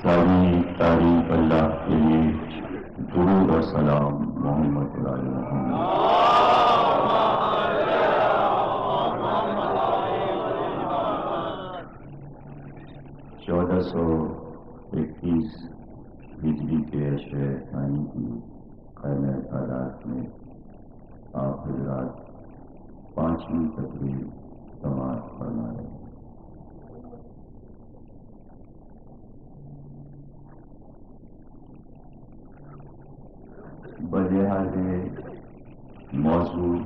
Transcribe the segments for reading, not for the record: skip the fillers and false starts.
تعریف اللہ کے لیے درود و سلام محمد علی محمد۔ 1421 ہجری کے عشرِ ثانی کی خیمہ سادات میں آپ حضرات 5ویں تقریب سماعت فرمائے۔ بلحاظ موضوع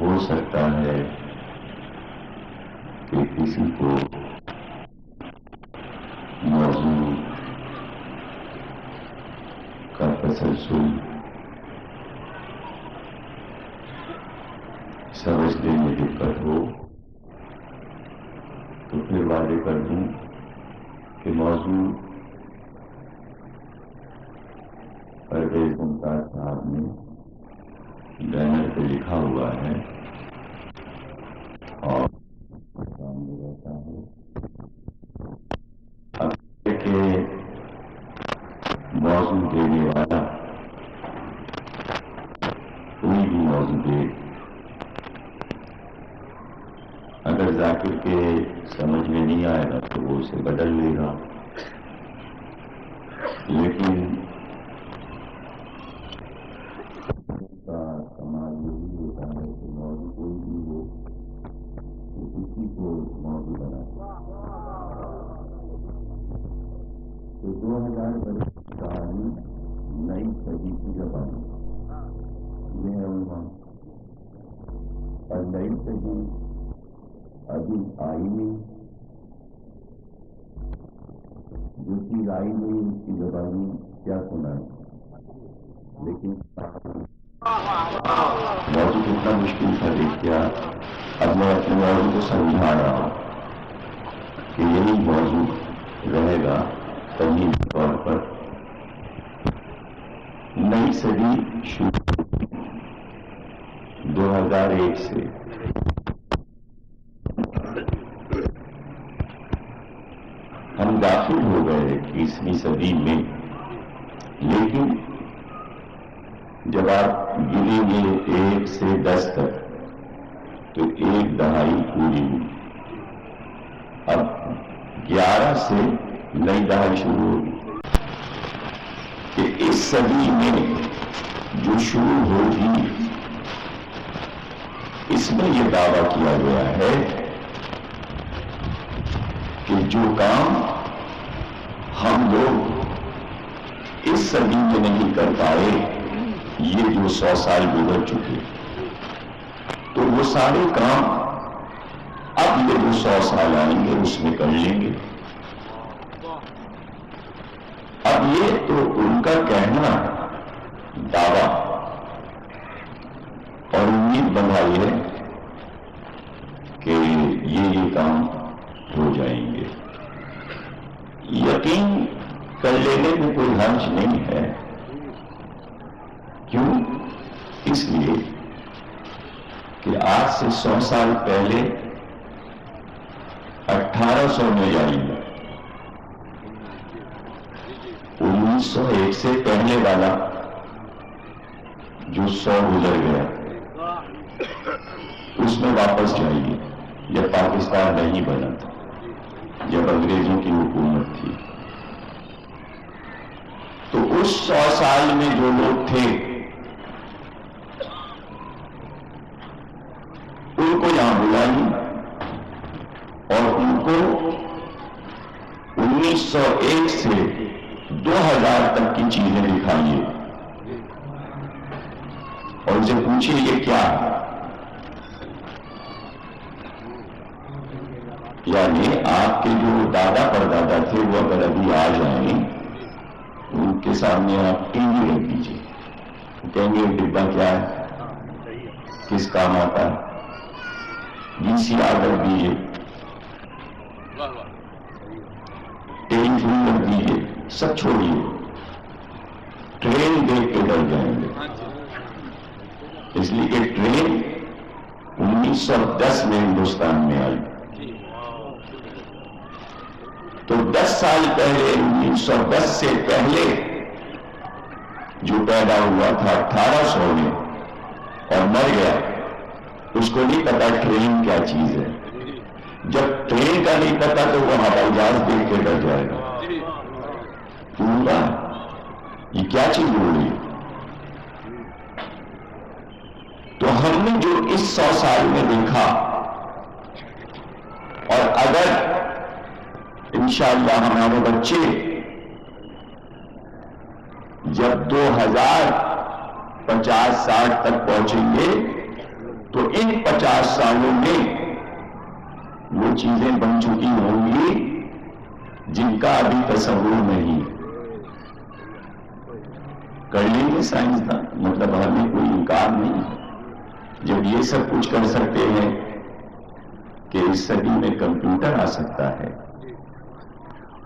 ہو سکتا ہے کہ کسی کو موضوع کا تسلسل سمجھنے میں دقت ہو، تو پھر واضح کر دوں کہ موضوع پرویز ممتاز صاحب نے بینر پہ لکھا ہوا ہے اور سامنے رہتا ہے۔ اب کہ موضوع دینے والا کوئی بھی موضوع دے، اگر ذاکر کے سمجھ میں نہیں آئے گا تو وہ اسے بدل لے گا، لیکن کمال یہی ہوتا ہے کہ موضوع کوئی بھی ہو تو اسی کو موضوع بنا۔ تو 2000 برس کہانی نئی صدی کی زبان، یہ ہے عنوان۔ اور نئی صدی ابھی آئی نہیں، جو چیز آئی نہیں اس کی زبانی کیا سنائے، لیکن موضوع کتنا مشکل تھا دیکھا۔ اب میں اپنے موضوع کو سمجھا رہا ہوں کہ یہی موضوع رہے گا تمہید کے طور پر۔ نئی صدی شروع 2001 سے، ہم داخل ہو گئے 21ویں صدی میں، لیکن جب آپ گنیں گے 1 سے 10 تک تو 1 دہائی پوری ہوئی۔ اب 11 سے نئی دہائی شروع ہوگی کہ اس صدی میں جو شروع ہوگی اس میں یہ دعویٰ کیا گیا ہے کہ جو کام ہم لوگ اس صدی میں نہیں کر پائے، یہ جو 100 سال گزر چکے، تو وہ سارے کام اب یہ جو 100 سال آئیں گے اس میں کر لیں گے۔ اب یہ تو ان کا کہنا، دعویٰ اور امید بندھائی ہے کہ یہ کام ہو جائیں گے۔ یقین کر لینے میں کوئی حرج نہیں ہے، کیوں؟ اس لیے کہ آج سے 100 سال پہلے 1800 میں جاری ہے، 1901 سے پہلے والا جو 100 گزر گیا اس میں واپس جائیے۔ جب پاکستان نہیں بنا تھا، جب انگریزوں کی حکومت تھی، تو اس 100 سال میں جو لوگ تھے ان کو یہاں بلائیے اور ان کو 1901 سے 2000 تک کی چیزیں دکھائیے اور ان سے پوچھیے یہ کیا ہے۔ یعنی آپ کے جو دادا پردادا تھے وہ اگر ابھی آ جائیں، ان کے سامنے آپ ٹی وی رکھ دیجیے، کہیں گے ڈبہ کیا ہے، کس کام آتا ہے، VCR رکھ دیجیے، ٹیلی فون رکھ دیجیے، سب چھوڑیے، ٹرین دیکھ کے ڈر جائیں گے، اس لیے کہ ٹرین 1910 میں ہندوستان میں آئی۔ تو 10 سال پہلے 1910 سے پہلے جو پیدا ہوا تھا 1800 میں اور مر گیا، اس کو نہیں پتا ٹرین کیا چیز ہے۔ جب ٹرین کا نہیں پتا تو وہ ہوائی جہاز دیکھ کے ڈر جائے گا، پورا یہ کیا چیز ہو رہی ہے۔ تو ہم نے جو اس 100 سال میں دیکھا، اور اگر انشاءاللہ ہمارے بچے جب 2050-60 تک پہنچیں گے تو ان 50 سالوں میں وہ چیزیں بن چکی ہوں گی جن کا ابھی تصور نہیں۔ کر لیں گے سائنسدان، مطلب ہمیں کوئی انکار نہیں ہے۔ جب یہ سب کچھ کر سکتے ہیں کہ اس صدی میں کمپیوٹر آ سکتا ہے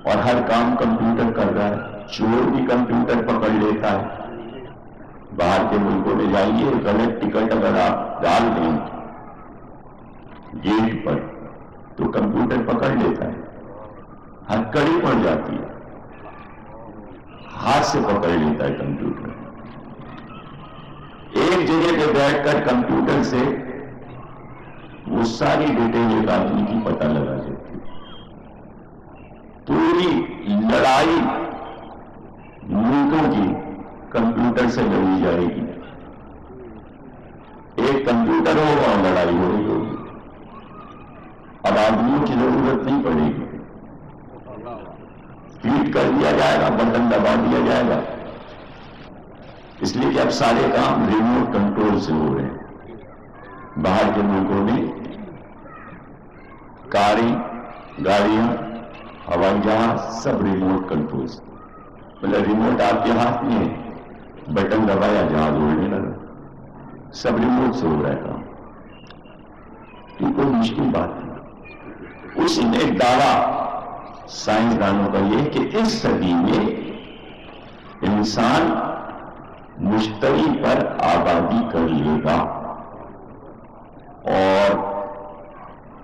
اور ہر کام کمپیوٹر کر رہا ہے، چور بھی کمپیوٹر پکڑ لیتا ہے۔ باہر کے ملکوں میں جائیے، غلط ٹکٹ اگر آپ ڈال دیں گیٹ پر تو کمپیوٹر پکڑ لیتا ہے، ہتھکڑی پڑ جاتی ہے، ہاتھ سے پکڑ لیتا ہے کمپیوٹر۔ ایک جگہ پہ بیٹھ کر کمپیوٹر سے وہ ساری ڈیٹیل ایک آدمی کی پتہ لگا دیتی ہے۔ پوری لڑائی ملکوں کی کمپیوٹر سے لڑی جائے گی، ایک کمپیوٹر ہوگا اور لڑائی ہو رہی ہوگی، اب آدمیوں کی ضرورت نہیں پڑے گی، فیڈ کر دیا جائے گا، بٹن دبا دیا جائے گا، اس لیے کہ اب سارے کام ریموٹ کنٹرول سے ہو رہے ہیں۔ باہر کے ملکوں میں کاریں، گاڑیاں، ہوائی جہاز سب ریموٹ کنٹرول سے، مطلب ریموٹ آپ کے ہاتھ میں ہے، بٹن دبایا جہاز اڑنے لگا، سب ریموٹ سے ہو رہا ہے کام۔ یہ کوئی مشکل بات نہیں۔ اسی میں ایک دعویٰ سائنسدانوں کا یہ کہ اس صدی میں انسان مشتری پر آبادی کر لے گا اور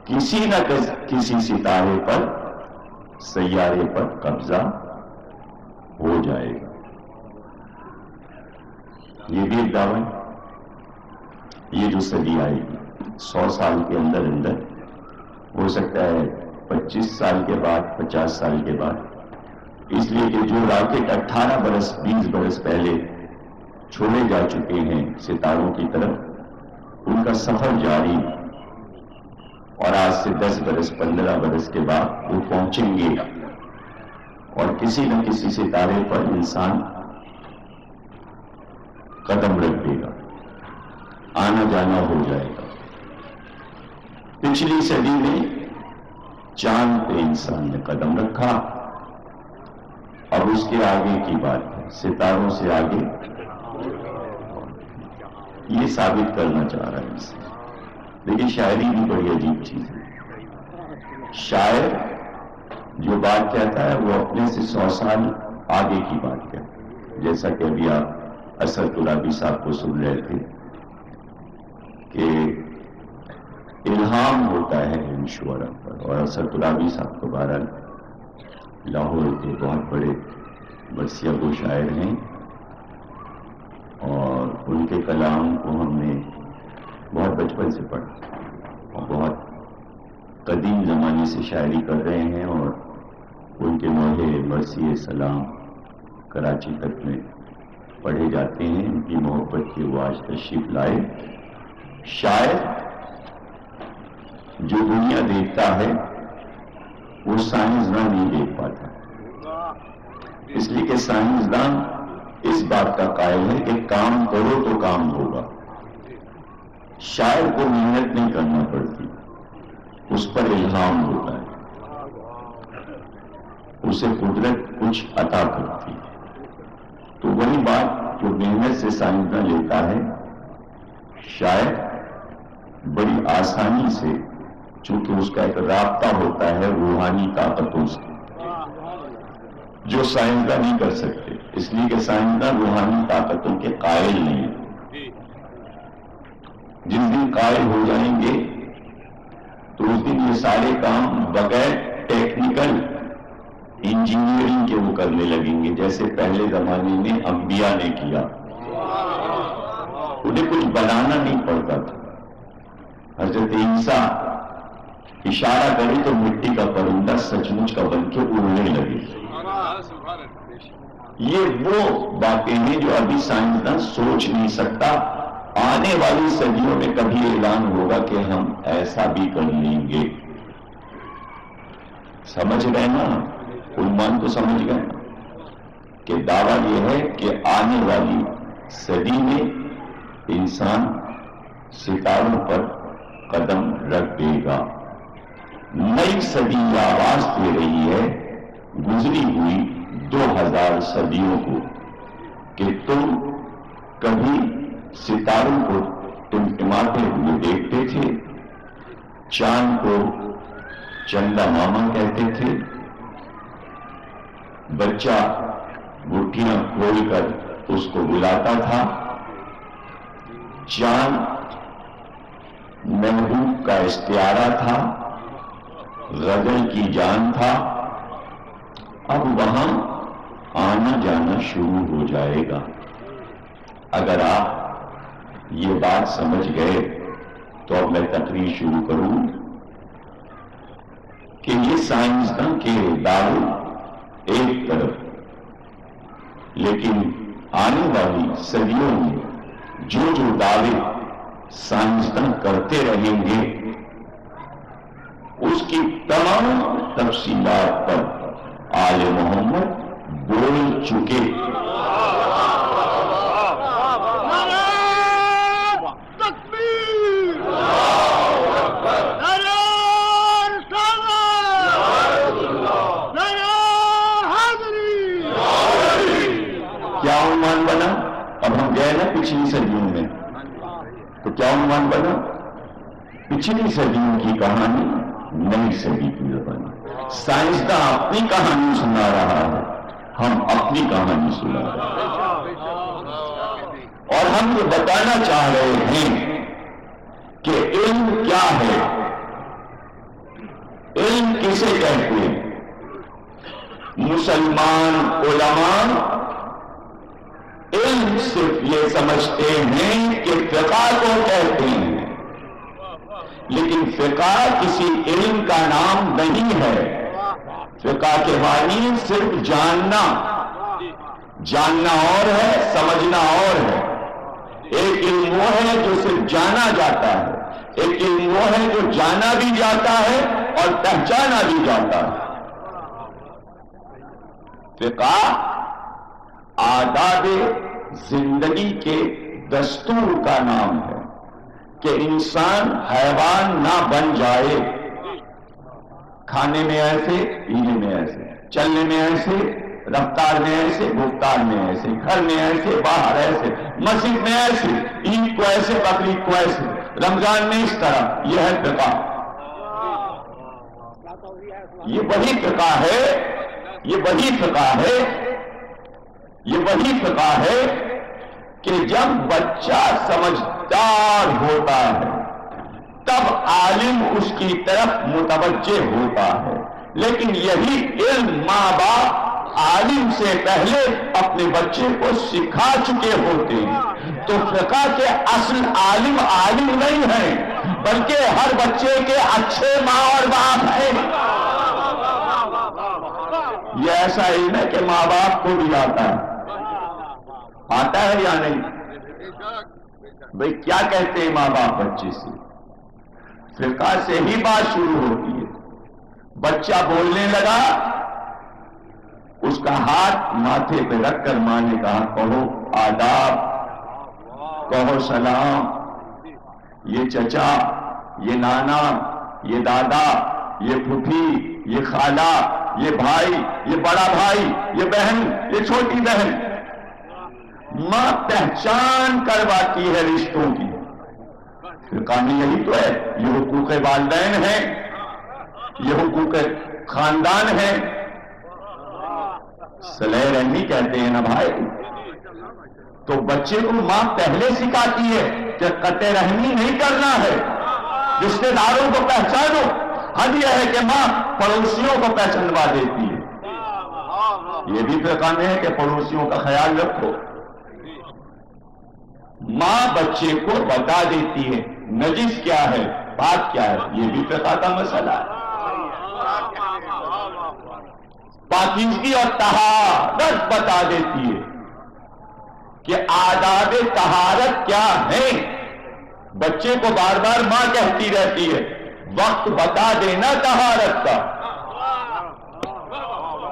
کسی نہ کسی ستارے پر، سیارے پر قبضہ ہو جائے گا۔ یہ بھی ایک دعویٰ ہے۔ یہ جو صدی آئے گی 100 سال کے اندر اندر، ہو سکتا ہے 25 سال کے بعد، 50 سال کے بعد، اس لیے کہ جو راکٹ 18 برس 20 برس پہلے چھوڑے جا چکے ہیں ستاروں کی طرف، ان کا سفر جاری، اور آج سے 10 برس 15 برس کے بعد وہ پہنچیں گے اور کسی نہ کسی ستارے پر انسان قدم رکھ دے گا، آنا جانا ہو جائے گا۔ پچھلی صدی میں چاند پہ انسان نے قدم رکھا، اب اس کے آگے کی بات ہے، ستاروں سے آگے یہ ثابت کرنا چاہ رہا ہے انسان۔ لیکن شاعری بھی بڑی عجیب چیز ہے۔ شاعر جو بات کہتا ہے وہ اپنے سے 100 سال آگے کی بات کہتا ہے، جیسا کہ ابھی آپ اسد ترابی صاحب کو سن رہے تھے کہ الہام ہوتا ہے ان شعراء پر، اور اسد ترابی صاحب کو بہرحال لاہور کے بہت بڑے مرثیہ گو شاعر ہیں، اور ان کے کلام کو ہم نے بہت بچپن سے پڑھا اور بہت قدیم زمانے سے شاعری کر رہے ہیں، اور ان کے لوحے مرثیہ سلام کراچی تک میں پڑھے جاتے ہیں۔ ان کی محبت کی وہ آج تشریف لائے۔ شاعر جو دنیا دیکھتا ہے وہ سائنسداں نہیں دیکھ پاتا، اس لیے کہ سائنسداں اس بات کا قائل ہے کہ کام کرو تو کام ہوگا۔ شاعر کو محنت نہیں کرنا پڑتی، اس پر الہام ہوتا ہے، اسے قدرت کچھ عطا کرتی ہے۔ تو وہی بات جو محنت سے سائنسداں لیتا ہے، شاعر بڑی آسانی سے، چونکہ اس کا ایک رابطہ ہوتا ہے روحانی طاقتوں سے جو سائنسداں نہیں کر سکتے، اس لیے کہ سائنسداں روحانی طاقتوں کے قائل نہیں ہیں۔ جس دن قائل ہو جائیں گے تو اس دن یہ سارے کام بغیر ٹیکنیکل انجینئرنگ کے وہ کرنے لگیں گے جیسے پہلے زمانے میں انبیاء نے کیا. انہیں کچھ بنانا نہیں پڑتا تھا. حضرت عیسیٰ اشارہ کرے تو مٹی کا پرندہ سچ مچ کا بن کے اڑنے لگے. یہ وہ باتیں ہیں جو ابھی سائنسداں سوچ نہیں سکتا. آنے والی صدیوں میں کبھی اعلان ہوگا کہ ہم ایسا بھی کر لیں گے. سمجھ گئے نا؟ علمان تو سمجھ گئے نا کہ دعویٰ یہ ہے کہ آنے والی صدی میں انسان ستاروں پر قدم رکھ دے گا. نئی صدی آواز دے رہی ہے گزری ہوئی 2000 صدیوں کو کہ تم کبھی ستاروں کو ٹمٹماتے ہوئے دیکھتے تھے، چاند کو چندا ماما کہتے تھے، بچہ گٹھیاں کھول کر اس کو بلاتا تھا، چاند محبوب کا استعارہ تھا، غزل کی جان تھا. اب وہاں آنا جانا شروع ہو جائے گا. اگر آپ یہ بات سمجھ گئے تو اب میں تقریر شروع کروں کہ یہ سائنسداں کے دعوے ایک طرف، لیکن آنے والی صدیوں میں جو جو دعوے سائنسداں کرتے رہیں گے اس کی تمام تفصیلات پر آل محمد بول چکے. کیا عنوان بنا؟ اب ہم گئے نا پچھلی صدیوں میں، تو کیا عنوان بنا؟ پچھلی صدیوں کی کہانی نئی صدی کی بنا. سائنسداں اپنی کہانی سنا رہا ہے، ہم اپنی کہانی سنا رہے ہیں، اور ہم یہ بتانا چاہ رہے ہیں کہ علم کیا ہے، علم کسے کہتے ہیں. مسلمان علماء علم صرف یہ سمجھتے ہیں کہ فقہ کو کہتے ہیں، لیکن فقہ کسی علم کا نام نہیں ہے. فقہ کے معنی صرف جاننا اور ہے، سمجھنا اور ہے. ایک علم وہ ہے جو صرف جانا جاتا ہے، ایک علم وہ ہے جو جانا بھی جاتا ہے اور پہچانا بھی جاتا ہے. فقہ آداب زندگی کے دستور کا نام ہے کہ انسان حیوان نہ بن جائے. کھانے میں ایسے، پینے میں ایسے، چلنے میں ایسے، رفتار میں ایسے، گفتار میں ایسے، گھر میں ایسے، باہر ایسے، مسجد میں ایسے، عید کو ایسے، بقرعید کو ایسے، رمضان میں اس طرح. یہ ہے فقہ. یہ وہی فقہ ہے، یہ وہی فقہ ہے، یہ وہی فقہ ہے کہ جب بچہ سمجھدار ہوتا ہے تب عالم اس کی طرف متوجہ ہوتا ہے. لیکن یہی علم ماں باپ عالم سے پہلے اپنے بچے کو سکھا چکے ہوتے ہیں. تو فقہ کے اصل عالم نہیں ہیں، بلکہ ہر بچے کے اچھے ماں اور باپ ہیں. یہ ایسا علم ہے کہ ماں باپ کو بھی آتا ہے یا نہیں؟ بھئی کیا کہتے ہیں ماں باپ بچے سے؟ فقہ سے ہی بات شروع ہوتی ہے. بچہ بولنے لگا، اس کا ہاتھ ماتھے پہ رکھ کر ماں نے کہا کہو آداب، کہو سلام. یہ چچا، یہ نانا، یہ دادا، یہ پھوپھی، یہ خالہ، یہ بھائی، یہ بڑا بھائی، یہ بہن، یہ چھوٹی بہن. ماں پہچان کرواتی ہے رشتوں کی. فقہ میں یہی تو ہے. یہ حقوق والدین ہیں، یہ حقوق خاندان ہیں. صلہ رحمی کہتے ہیں نا بھائی. تو بچے کو ماں پہلے سکھاتی ہے کہ قطع رحمی نہیں کرنا ہے، رشتے داروں کو پہچانو. حد یہ ہے کہ ماں پڑوسیوں کو پہچانوا دیتی ہے. یہ بھی فقہ میں ہے کہ پڑوسیوں کا خیال رکھو. ماں بچے کو بتا دیتی ہے نجس کیا ہے پاک کیا ہے، یہ بھی فقہ کا مسئلہ ہے. پاکیزگی اور طہارت بتا دیتی ہے کہ آداب طہارت کیا ہے. بچے کو بار بار ماں کہتی رہتی ہے وقت بتا دینا طہارت کا.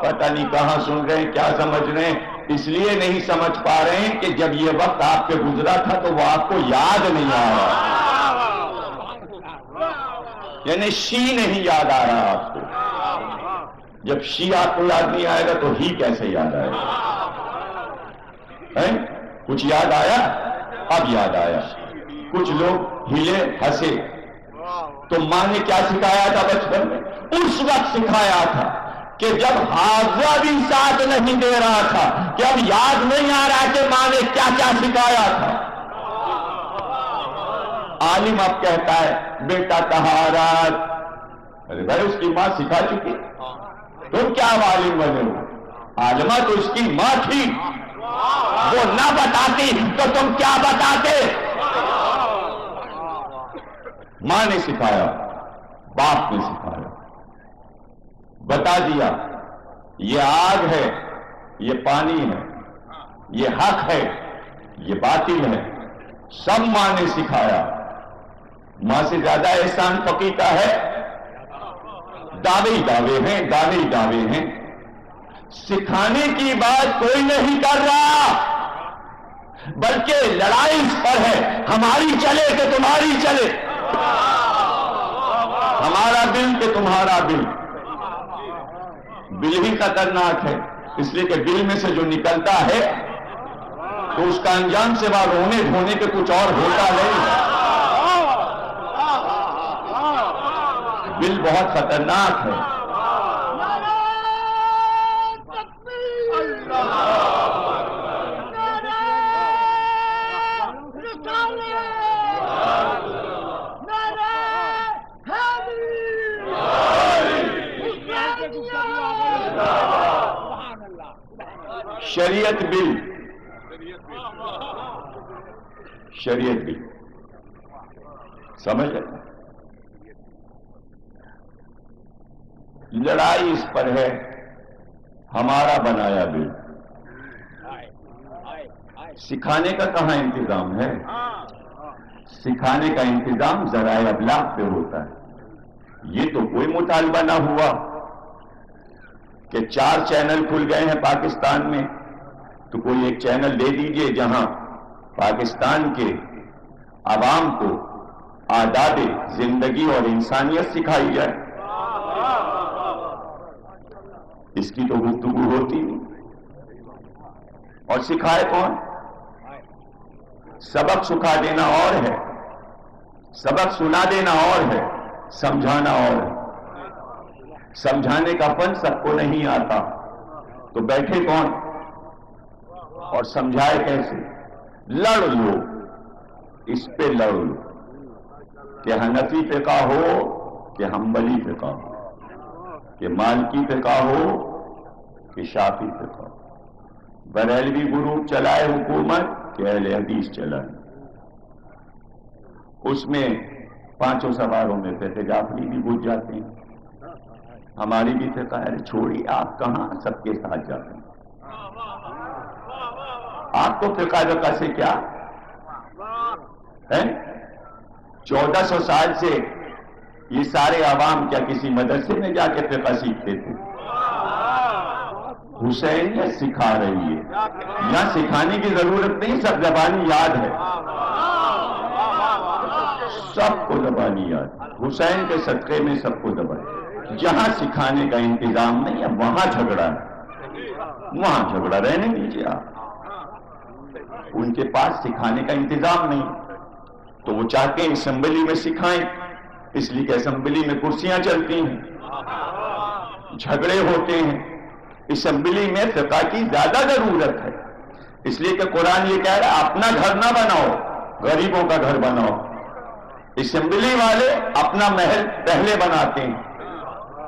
پتہ نہیں کہاں سن رہے ہیں، کیا سمجھ رہے ہیں. اس لیے نہیں سمجھ پا رہے ہیں کہ جب یہ وقت آپ کے گزرا تھا تو وہ آپ کو یاد نہیں آ رہا، یعنی شی نہیں یاد آ رہا آپ کو. جب شی آپ کو یاد نہیں آئے گا تو ہی کیسے یاد آئے گا؟ کچھ یاد آیا؟ اب یاد آیا. کچھ لوگ ہلے ہنسے تو ماں نے کیا سکھایا تھا بچپن میں؟ اس وقت سکھایا تھا کہ جب حافظہ بھی ساتھ نہیں دے رہا تھا، کہ اب یاد نہیں آ رہا کہ ماں نے کیا کیا سکھایا تھا. عالم اب کہتا ہے بیٹا طہارت، ارے بھائی اس کی ماں سکھا چکی، تم کیا عالم بنے ہو؟ عالمہ تو اس کی ماں تھی، وہ نہ بتاتی تو تم کیا بتاتے؟ ماں نے سکھایا، باپ نے سکھایا، بتا دیا یہ آگ ہے، یہ پانی ہے، یہ حق ہے، یہ باطل ہے. سب ماں نے سکھایا. ماں سے زیادہ احسان فقی کا ہے؟ دعوے ہی دعوے ہیں، دعوے ہی دعوے ہیں. سکھانے کی بات کوئی نہیں کر رہا، بلکہ لڑائی اس پر ہے ہماری چلے کہ تمہاری چلے، ہمارا بل کہ تمہارا بل. بل ہی خطرناک ہے، اس لیے کہ بل میں سے جو نکلتا ہے تو اس کا انجام سوا رونے دھونے کے کچھ اور ہوتا نہیں. بل بہت خطرناک ہے. شریعت بل، شریعت بل سمجھ رہے؟ لڑائی اس پر ہے ہمارا بنایا بل. سکھانے کا کہاں انتظام ہے؟ سکھانے کا انتظام ذرائع ابلاغ پہ ہوتا ہے. یہ تو کوئی مطالبہ نہ ہوا کہ 4 چینل کھل گئے ہیں پاکستان میں تو کوئی ایک چینل دے دیجئے جہاں پاکستان کے عوام کو آداب زندگی اور انسانیت سکھائی جائے. اس کی تو گفتگو ہوتی نہیں. اور سکھائے کون؟ سبق سکھا دینا اور ہے، سبق سنا دینا اور ہے، سمجھانا اور ہے. سمجھانے کا فن سب کو نہیں آتا تو بیٹھے کون اور سمجھائے کیسے؟ لڑ لو، اس پہ لڑ لو کہ حنفی فقہ ہو کہ حنبلی فقہ ہو، کہ مالکی فقہ ہو کہ شافعی فقہ ہو. بریلوی گروپ چلائے حکومت کہ اہل حدیث چلائے. اس میں 5 سواروں میں فقہ جعفری بھی گھس جاتے ہیں. ہماری بھی فقہ ہے، چھوڑی آپ کہاں سب کے ساتھ جاتے ہیں. آپ کو فقہ سے کیا ہے؟ 1400 سال سے یہ سارے عوام کیا کسی مدرسے میں جا کے فقہ سیکھتے تھے؟ حسین یہ سکھا رہی ہے، یہاں سکھانے کی ضرورت نہیں، سب زبانی یاد ہے، سب کو زبانی یاد. حسین کے صدقے میں سب کو زبانی. جہاں سکھانے کا انتظام نہیں ہے وہاں جھگڑا ہے، وہاں جھگڑا رہنے دیجیے. آپ ان کے پاس سکھانے کا انتظام نہیں تو وہ چاہتے ہیں اسمبلی میں سکھائیں، اس لیے کہ اسمبلی میں کرسیاں چلتی ہیں، جھگڑے ہوتے ہیں. اسمبلی میں فقہ کی زیادہ ضرورت ہے، اس لیے کہ قرآن یہ کہہ رہا ہے اپنا گھر نہ بناؤ، غریبوں کا گھر بناؤ. اسمبلی والے اپنا محل پہلے بناتے ہیں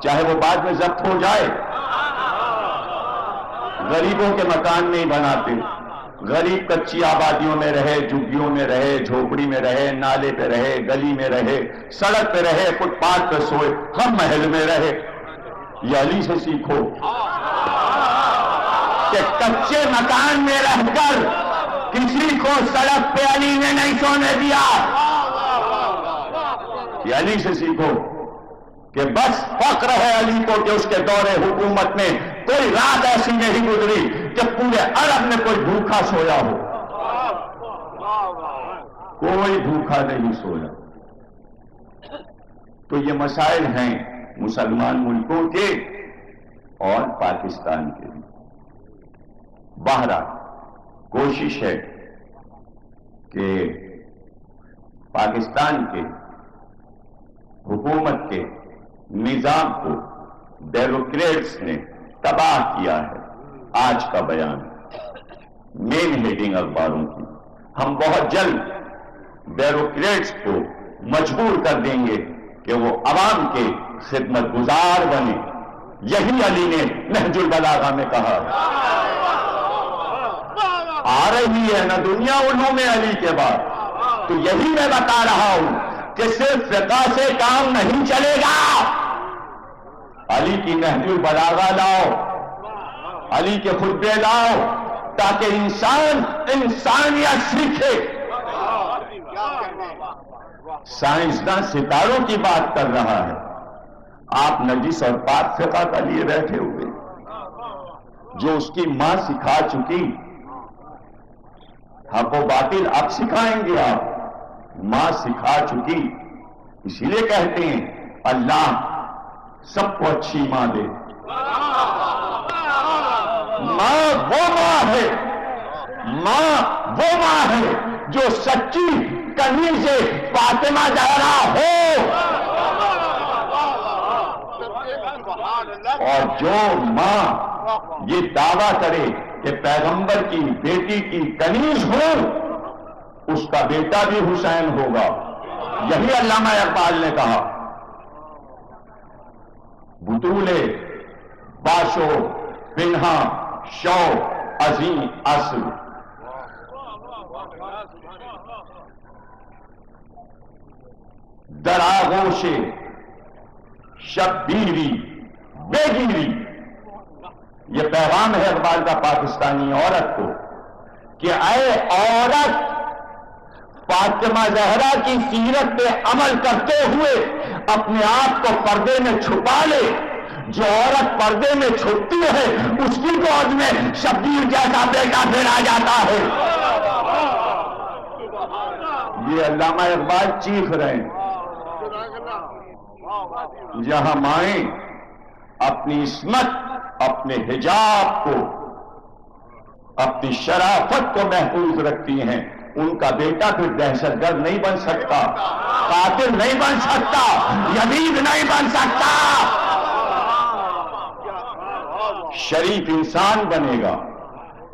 چاہے وہ بعد میں ضبط ہو جائے، غریبوں کے مکان نہیں بناتے. غریب کچی آبادیوں میں رہے, جھگیوں میں رہے, جھوپڑی میں رہے, نالے پہ رہے, گلی میں رہے, سڑک پہ رہے, فٹ پاتھ پہ سوئے, ہم محل میں رہے. یہ علی سے سیکھو کہ کچے مکان میں رہ کر کسی کو سڑک پہ علی نے نہیں سونے دیا. یہ علی سے سیکھو کہ بس فخر ہے علی کو کہ اس کے دور حکومت میں کوئی رات ایسی نہیں گزری کہ پورے عرب میں کوئی بھوکا سویا ہو. کوئی بھوکا نہیں سویا. تو یہ مسائل ہیں مسلمان ملکوں کے اور پاکستان کے بھی. بہرحال کوشش ہے کہ پاکستان کے حکومت کے نظام کو بیوروکریٹس نے تباہ کیا ہے. آج کا بیان مین ہیڈنگ اخباروں کی. ہم بہت جلد بیوروکریٹس کو مجبور کر دیں گے کہ وہ عوام کے خدمت گزار بنے. یہی علی نے نہج البلاغہ میں کہا. آ رہی ہے نا دنیا علوم علی کے بعد, تو یہی میں بتا رہا ہوں کہ صرف فقہ سے کام نہیں چلے گا. علی کی نہج البلاغہ لاؤ, علی کے خطبے لاؤ, تاکہ انسان انسانیت سیکھے. سائنسداں ستاروں کی بات کر رہا ہے, آپ نجس اور پاک فقہ کا لیے بیٹھے ہوئے. جو اس کی ماں سکھا چکی, حق و باطل اب سکھائیں گے آپ. ماں سکھا چکی, اسی لیے کہتے ہیں اللہ سب کو اچھی ماں دے. ماں وہ ماں ہے, ماں وہ ماں ہے جو سچی کنیز فاطمہ زہرا ہو, اور جو ماں یہ دعویٰ کرے کہ پیغمبر کی بیٹی کی کنیز ہو, اس کا بیٹا بھی حسین ہوگا. یہی علامہ اقبال نے کہا. بطول باشو پنہا شو عظیم اصل. در آغوش شبیری بےگیری. یہ پیغام ہے اقبال کا پاکستانی عورت کو کہ اے عورت, فاطمہ زہرا کی سیرت پہ عمل کرتے ہوئے اپنے آپ کو پردے میں چھپا لے. جو عورت پردے میں چھپتی ہے اس کی گود میں شبیر جیسا بیٹا پھر آ جاتا ہے. یہ علامہ اقبال چیخ رہے ہیں. جہاں مائیں اپنی عصمت, اپنے حجاب کو, اپنی شرافت کو محفوظ رکھتی ہیں, ان کا بیٹا پھر دہشت گرد نہیں بن سکتا, قاتل نہیں بن سکتا, یزید نہیں بن سکتا. شریف انسان بنے گا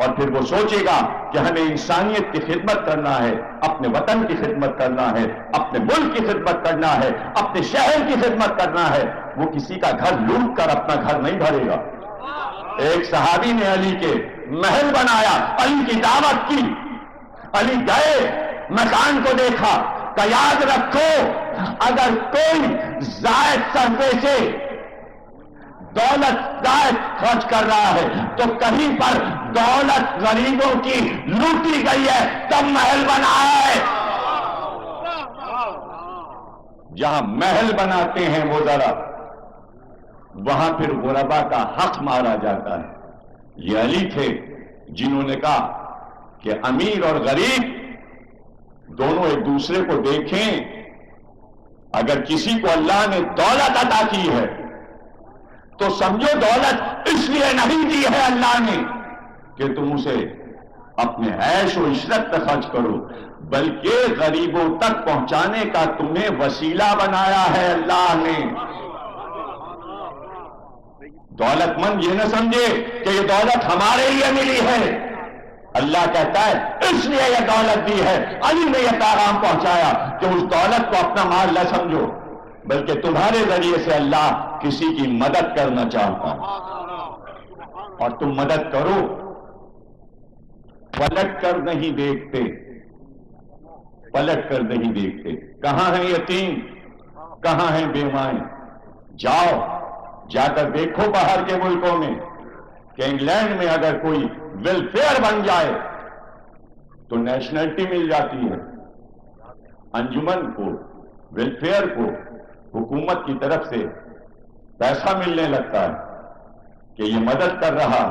اور پھر وہ سوچے گا کہ ہمیں انسانیت کی خدمت کرنا ہے, اپنے وطن کی خدمت کرنا ہے, اپنے ملک کی خدمت کرنا ہے, اپنے شہر کی خدمت کرنا ہے. وہ کسی کا گھر لوٹ کر اپنا گھر نہیں بھرے گا. ایک صحابی نے علی کے محل بنایا, علی کی دعوت کی. علی گئے, مکان کو دیکھا کہ یاد رکھو اگر کوئی زائد صرفے سے دولت زائد خرچ کر رہا ہے تو کہیں پر دولت غریبوں کی لوٹی گئی ہے تب محل بنا ہے. جہاں محل بناتے ہیں وہ ذرا, وہاں پھر غربا کا حق مارا جاتا ہے. یہ علی تھے جنہوں نے کہا کہ امیر اور غریب دونوں ایک دوسرے کو دیکھیں. اگر کسی کو اللہ نے دولت عطا کی ہے تو سمجھو دولت اس لیے نہیں دی ہے اللہ نے کہ تم اسے اپنے عیش و عشرت پہ خرچ کرو, بلکہ غریبوں تک پہنچانے کا تمہیں وسیلہ بنایا ہے اللہ نے. دولت مند یہ نہ سمجھے کہ یہ دولت ہمارے لیے ملی ہے. اللہ کہتا ہے اس لیے یہ دولت دی ہے. علی نے یہ پیغام پہنچایا کہ اس دولت کو اپنا مال نہ سمجھو, بلکہ تمہارے ذریعے سے اللہ کسی کی مدد کرنا چاہتا ہے. اور تم مدد کرو، پلٹ کر نہیں دیکھتے، پلٹ کر نہیں دیکھتے. کہاں ہیں یتیم، کہاں ہیں بیوائیں؟ جاؤ، جا کر دیکھو باہر کے ملکوں میں کہ انگلینڈ میں اگر کوئی ویلفیئر بن جائے تو نیشنلٹی مل جاتی ہے. انجمن کو، ویلفیئر کو حکومت کی طرف سے پیسہ ملنے لگتا ہے کہ یہ مدد کر رہا.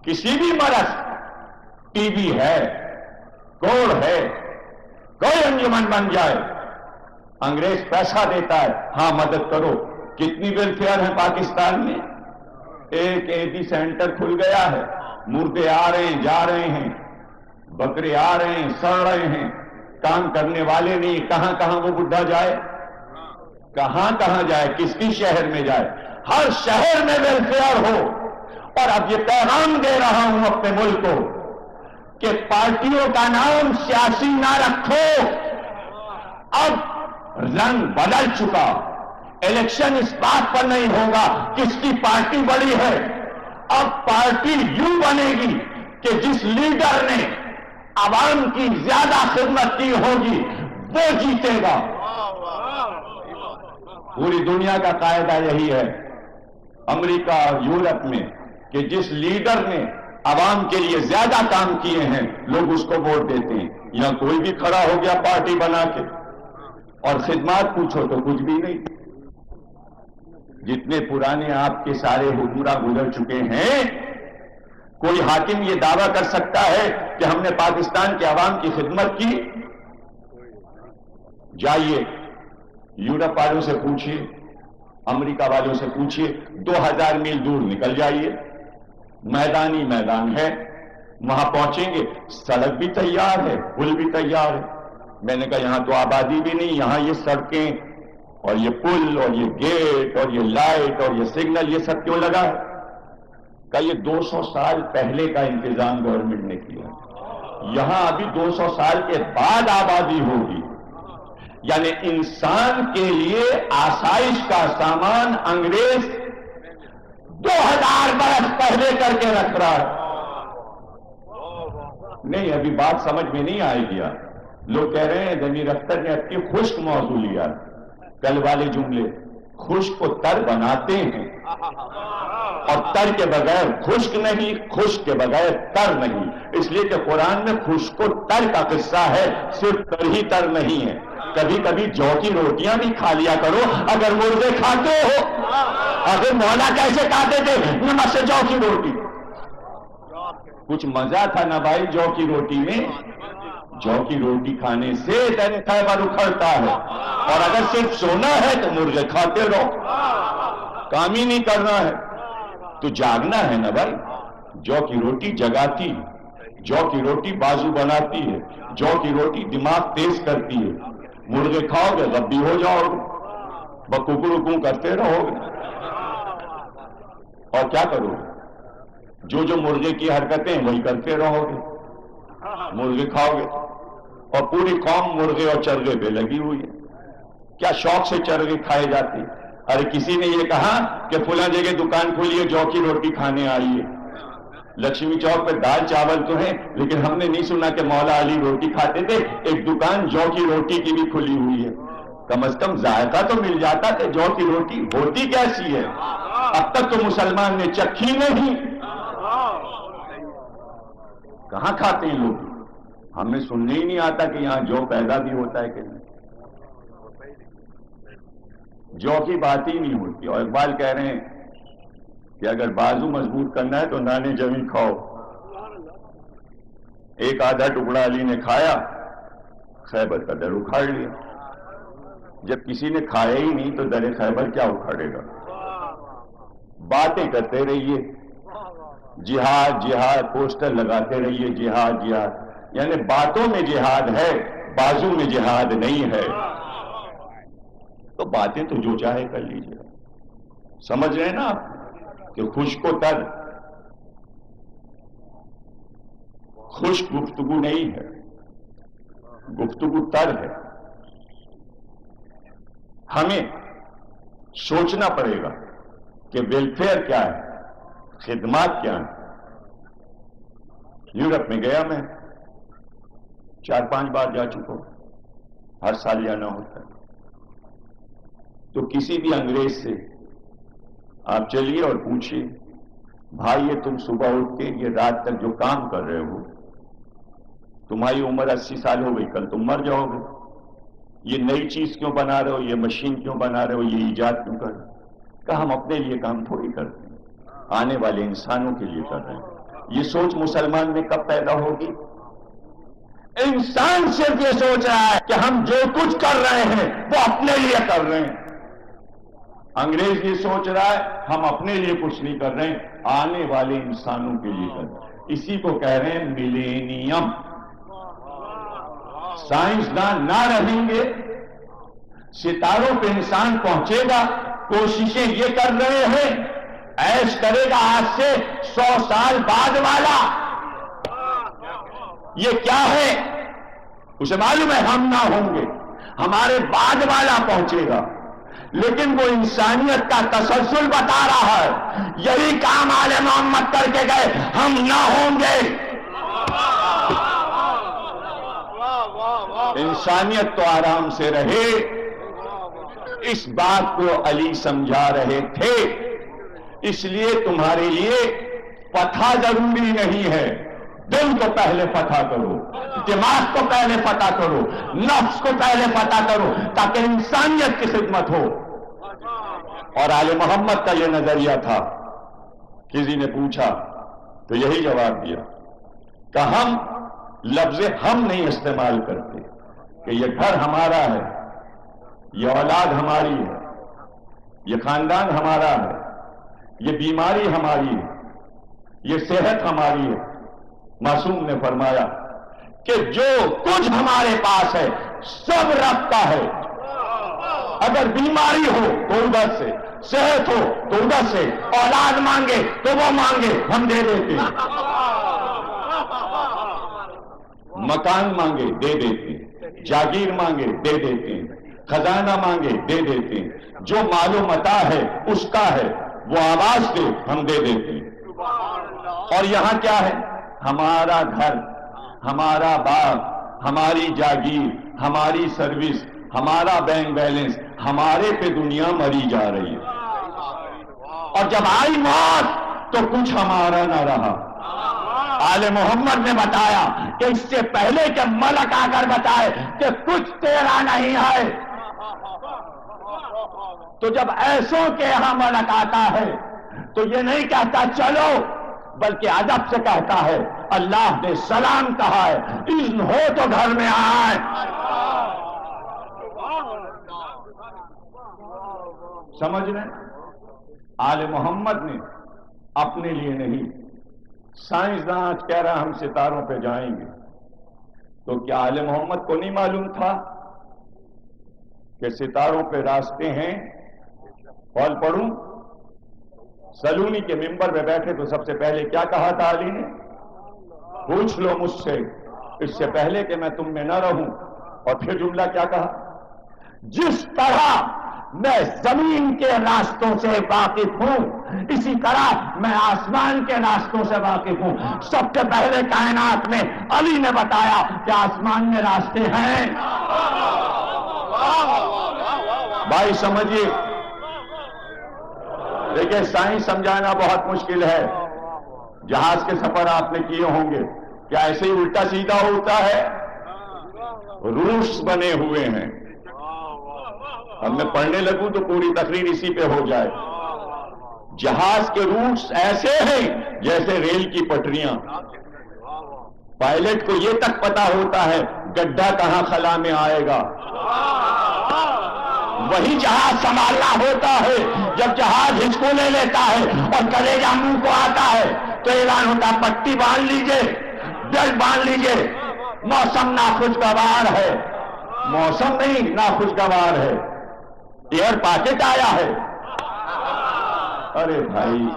کسی بھی مرض، ٹی بی ہے، کوڑ ہے، کوئی انجمن بن جائے، انگریز پیسہ دیتا ہے، ہاں مدد کرو. کتنی ویلفیئر ہے پاکستان میں؟ ایک ایڈی سینٹر کھل گیا ہے، مردے آ رہے ہیں جا رہے ہیں، بکرے آ رہے ہیں سڑ رہے ہیں، کام کرنے والے نہیں. کہاں کہاں وہ بڈھا جائے، کہاں کہاں جائے، کس کی شہر میں جائے؟ ہر شہر میں ویلفیئر ہو. اور اب یہ پیغام دے رہا ہوں اپنے ملک کو کہ پارٹیوں کا نام سیاسی نہ رکھو. اب رنگ بدل چکا. الیکشن اس بات پر نہیں ہوگا کس کی پارٹی بڑی ہے، اب پارٹی یوں بنے گی کہ جس لیڈر نے عوام کی زیادہ خدمت کی ہوگی وہ جیتے گا. پوری دنیا کا قاعدہ یہی ہے، امریکہ اور یورپ میں، کہ جس لیڈر نے عوام کے لیے زیادہ کام کیے ہیں لوگ اس کو ووٹ دیتے ہیں. یہاں کوئی بھی کھڑا ہو گیا پارٹی بنا کے اور خدمات پوچھو تو کچھ بھی نہیں. جتنے پرانے آپ کے سارے حکمراں گزر چکے ہیں، کوئی حاکم یہ دعویٰ کر سکتا ہے کہ ہم نے پاکستان کے عوام کی خدمت کی؟ جائیے یورپ والوں سے پوچھیے، امریکہ والوں سے پوچھیے، 2000 میل دور نکل جائیے، میدانی میدان ہے، وہاں پہنچیں گے، سڑک بھی تیار ہے، پل بھی تیار ہے. میں نے کہا یہاں تو آبادی بھی نہیں، یہاں یہ سڑکیں اور یہ پل اور یہ گیٹ اور یہ لائٹ اور یہ سگنل یہ سب کیوں لگا ہے؟ کہ یہ 200 سال پہلے کا انتظام گورنمنٹ نے کیا. یہاں ابھی 200 سال کے بعد آبادی ہوگی. یعنی انسان کے لیے آسائش کا سامان انگریز 2000 برس پہلے کر کے رکھ رہا ہے. نہیں، ابھی بات سمجھ میں نہیں آئے گیا. لوگ کہہ رہے ہیں ضمیر اختر نے اپنی خشک موضوع لیا. کل والے جملے، خشک کو تر بناتے ہیں اور تر کے بغیر خشک نہیں، خشک کے بغیر تر نہیں. اس لیے کہ قرآن میں خشک و تر کا قصہ ہے، صرف تر ہی تر نہیں ہے. کبھی کبھی جو کی روٹیاں بھی کھا لیا کرو اگر مرغے کھاتے ہو. اگر مولا کیسے کھاتے تھے؟ نمک سے جو کی روٹی. کچھ مزہ تھا نا بھائی جو کی روٹی میں. جو کی روٹی کھانے سے در خیبر اکھڑتا ہے، اور اگر صرف سونا ہے تو مرغے کھاتے رہو، کام ہی نہیں کرنا ہے تو جاگنا ہے نا بھائی. جو کی روٹی جگاتی، جو کی روٹی بازو بناتی ہے، جو کی روٹی دماغ تیز کرتی ہے. مرغے کھاؤ گے غبی ہو جاؤ گے، بکوکو کرتے رہو گے. اور کیا کرو گے؟ جو مرغے کی حرکتیں وہی کرتے رہو گے، مرغے کھاؤ گے. اور پوری قوم مرغے اور چرغے پہ لگی ہوئی ہے. کیا شوق سے چرغے کھائے جاتے. ارے کسی نے یہ کہا کہ فلاں جگہ دکان کھولی ہے جو کی روٹی کھانے آئیے. لکشمی چوک پہ دال چاول تو ہیں لیکن ہم نے نہیں سنا کہ مولا علی روٹی کھاتے تھے. ایک دکان جو کی روٹی کی بھی کھلی ہوئی ہے. کم از کم ذائقہ تو مل جاتا کہ جو کی روٹی ہوتی کیسی ہے. اب تک تو مسلمان نے چکھی نہیں. کہاں کھاتے ہیں لوگ؟ ہمیں سننے ہی نہیں آتا کہ یہاں جو پیدا بھی ہوتا ہے کہ نہیں. جو کی بات ہی نہیں ہوتی. اور اقبال کہہ رہے ہیں کہ اگر بازو مضبوط کرنا ہے تو نانے جمی کھاؤ. ایک آدھا ٹکڑا علی نے کھایا، خیبر کا در اکھاڑ لیا. جب کسی نے کھایا ہی نہیں تو در خیبر کیا اکھاڑے گا؟ باتیں کرتے رہیے، جہاد جہاد پوسٹر لگاتے رہیے، جہاد جہاد. یعنی باتوں میں جہاد ہے، بازو میں جہاد نہیں ہے. تو باتیں تو جو چاہے کر لیجیے. سمجھ رہے ہیں نا آپ کہ خشک و تر، خشک گفتگو نہیں ہے، گفتگو تر ہے. ہمیں سوچنا پڑے گا کہ ویلفیئر کیا ہے. خدمات کیا ہیں؟ یورپ میں گیا میں 4-5 بار جا چکا ہوں، ہر سال جانا ہوتا ہے۔ تو کسی بھی انگریز سے آپ چلیے اور پوچھیے، بھائی یہ تم صبح اٹھ کے یہ رات تک جو کام کر رہے ہو، تمہاری عمر 80 سال ہو گئی، کل تم مر جاؤ گے، یہ نئی چیز کیوں بنا رہے ہو، یہ مشین کیوں بنا رہے ہو، یہ ایجاد کیوں کر رہے ہو؟ کہ ہم اپنے لیے کام تھوڑی کرتے ہیں، آنے والے انسانوں کے لیے کر رہے ہیں۔ یہ سوچ مسلمان میں کب پیدا ہوگی؟ انسان صرف یہ سوچ رہا ہے کہ ہم جو کچھ کر رہے ہیں وہ اپنے لیے کر رہے ہیں۔ انگریز یہ سوچ رہا ہے ہم اپنے لیے کچھ نہیں کر رہے ہیں، آنے والے انسانوں کے لیے کر رہے ہیں۔ اسی کو کہہ رہے ہیں ملینیم۔ سائنسدان نہ رہیں گے، ستاروں پہ انسان پہنچے گا، کوششیں یہ کر رہے ہیں، عیش کرے گا آج سے 100 سال بعد والا یہ کیا ہے اسے معلوم ہے، ہم نہ ہوں گے، ہمارے بعد والا پہنچے گا، لیکن وہ انسانیت کا تسلسل بتا رہا ہے۔ یہی کام آل محمد کر کے گئے، ہم نہ ہوں گے۔ انسانیت تو آرام سے رہے، اس بات کو علی سمجھا رہے تھے۔ اس لیے تمہارے لیے فتح ضروری نہیں ہے، دل کو پہلے فتح کرو، دماغ کو پہلے فتح کرو، نفس کو پہلے فتح کرو، تاکہ انسانیت کی خدمت ہو۔ اور آل محمد کا یہ نظریہ تھا۔ کسی نے پوچھا تو یہی جواب دیا کہ ہم لفظ ہم نہیں استعمال کرتے، کہ یہ گھر ہمارا ہے، یہ اولاد ہماری ہے، یہ خاندان ہمارا ہے، یہ بیماری ہماری ہے، یہ صحت ہماری ہے۔ معصوم نے فرمایا کہ جو کچھ ہمارے پاس ہے سب رب کا ہے۔ اگر بیماری ہو تو ادھر سے، صحت ہو تو ادھر سے، اولاد مانگے تو وہ مانگے ہم دے دیتے ہیں، مکان مانگے دے دیتے ہیں، جاگیر مانگے دے دیتے ہیں، خزانہ مانگے دے دیتے ہیں، جو مال و متاع ہے اس کا ہے، وہ آواز دے ہم دے دیتے ہیں۔ اور یہاں کیا ہے؟ ہمارا گھر، ہمارا باغ، ہماری جاگیر، ہماری سروس، ہمارا بینک بیلنس، ہمارے پہ دنیا مری جا رہی ہے۔ اور جب آئی موت تو کچھ ہمارا نہ رہا۔ آل محمد نے بتایا کہ اس سے پہلے کہ ملک آ کر بتائے کہ کچھ تیرا نہیں ہے، تو جب ایسوں کے یہاں ملک آتا ہے تو یہ نہیں کہتا چلو، بلکہ ادب سے کہتا ہے اللہ نے سلام کہا ہے، اذن ہو تو گھر میں آئے۔ سمجھ رہے ہیں؟ آل محمد نے اپنے لیے نہیں، سائنسداں آج کہہ رہا ہم ستاروں پہ جائیں گے، تو کیا آل محمد کو نہیں معلوم تھا کہ ستاروں پہ راستے ہیں؟ قول پڑھوں، سلونی کے ممبر پہ بیٹھے تو سب سے پہلے کیا کہا تھا علی نے؟ پوچھ لو مجھ سے اس سے پہلے کہ میں تم میں نہ رہوں۔ اور پھر جملہ کیا کہا؟ جس طرح میں زمین کے راستوں سے واقف ہوں اسی طرح میں آسمان کے راستوں سے واقف ہوں۔ سب سے پہلے کائنات میں علی نے بتایا کہ آسمان میں راستے ہیں۔ بھائی سمجھیے، دیکھیں سائنس سمجھانا بہت مشکل ہے۔ جہاز کے سفر آپ نے کیے ہوں گے، کیا ایسے ہی الٹا سیدھا ہوتا ہے؟ روٹس بنے ہوئے ہیں۔ اب میں پڑھنے لگوں تو پوری تقریر اسی پہ ہو جائے۔ جہاز کے روٹس ایسے ہیں جیسے ریل کی پٹریاں۔ پائلٹ کو یہ تک پتا ہوتا ہے گڈھا کہاں خلا میں آئے گا۔ وہی جہاز سنبھالنا ہوتا ہے جب جہاز ہچکولے لیتا ہے اور کلیجہ منہ کو آتا ہے تو اعلان ہوتا ہے پٹی باندھ لیجئے، بیلٹ باندھ لیجئے، موسم ناخوشگوار ہے۔ موسم نہیں، ناخوشگوار ہے، ایئر پاکٹ آیا ہے۔ ارے بھائی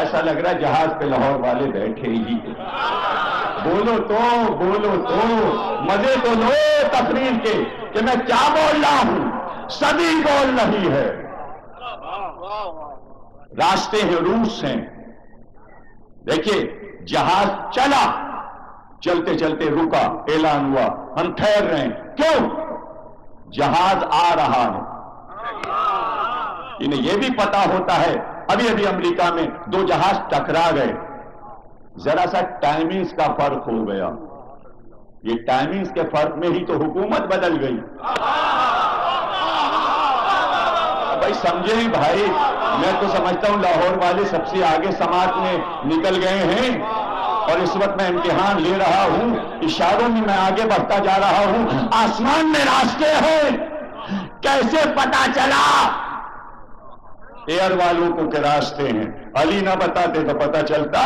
ایسا لگ رہا ہے جہاز پہ لاہور والے بیٹھے ہی ہیں۔ بولو تو مزے تو لو تقریر کے کہ میں کیا بول رہا ہوں، صدی بول رہی ہے۔ راستے ہیں، روٹس ہیں، دیکھیے جہاز چلا، چلتے چلتے رکا، اعلان ہوا ہم ٹھہر رہے ہیں، کیوں؟ جہاز آ رہا ہے۔ انہیں یہ بھی پتا ہوتا ہے ابھی ابھی امریکہ میں 2 جہاز ٹکرا گئے، ذرا سا ٹائمنگز کا فرق ہو گیا، یہ ٹائمنگز کے فرق میں ہی تو حکومت بدل گئی۔ بھائی سمجھیں بھائی، میں تو سمجھتا ہوں لاہور والے سب سے آگے سماعت میں نکل گئے ہیں، اور اس وقت میں امتحان لے رہا ہوں، اشاروں میں میں آگے بڑھتا جا رہا ہوں۔ آسمان میں راستے ہیں، کیسے پتا چلا ایئر والوں کو کہ راستے ہیں؟ علی نہ بتاتے تو پتا چلتا۔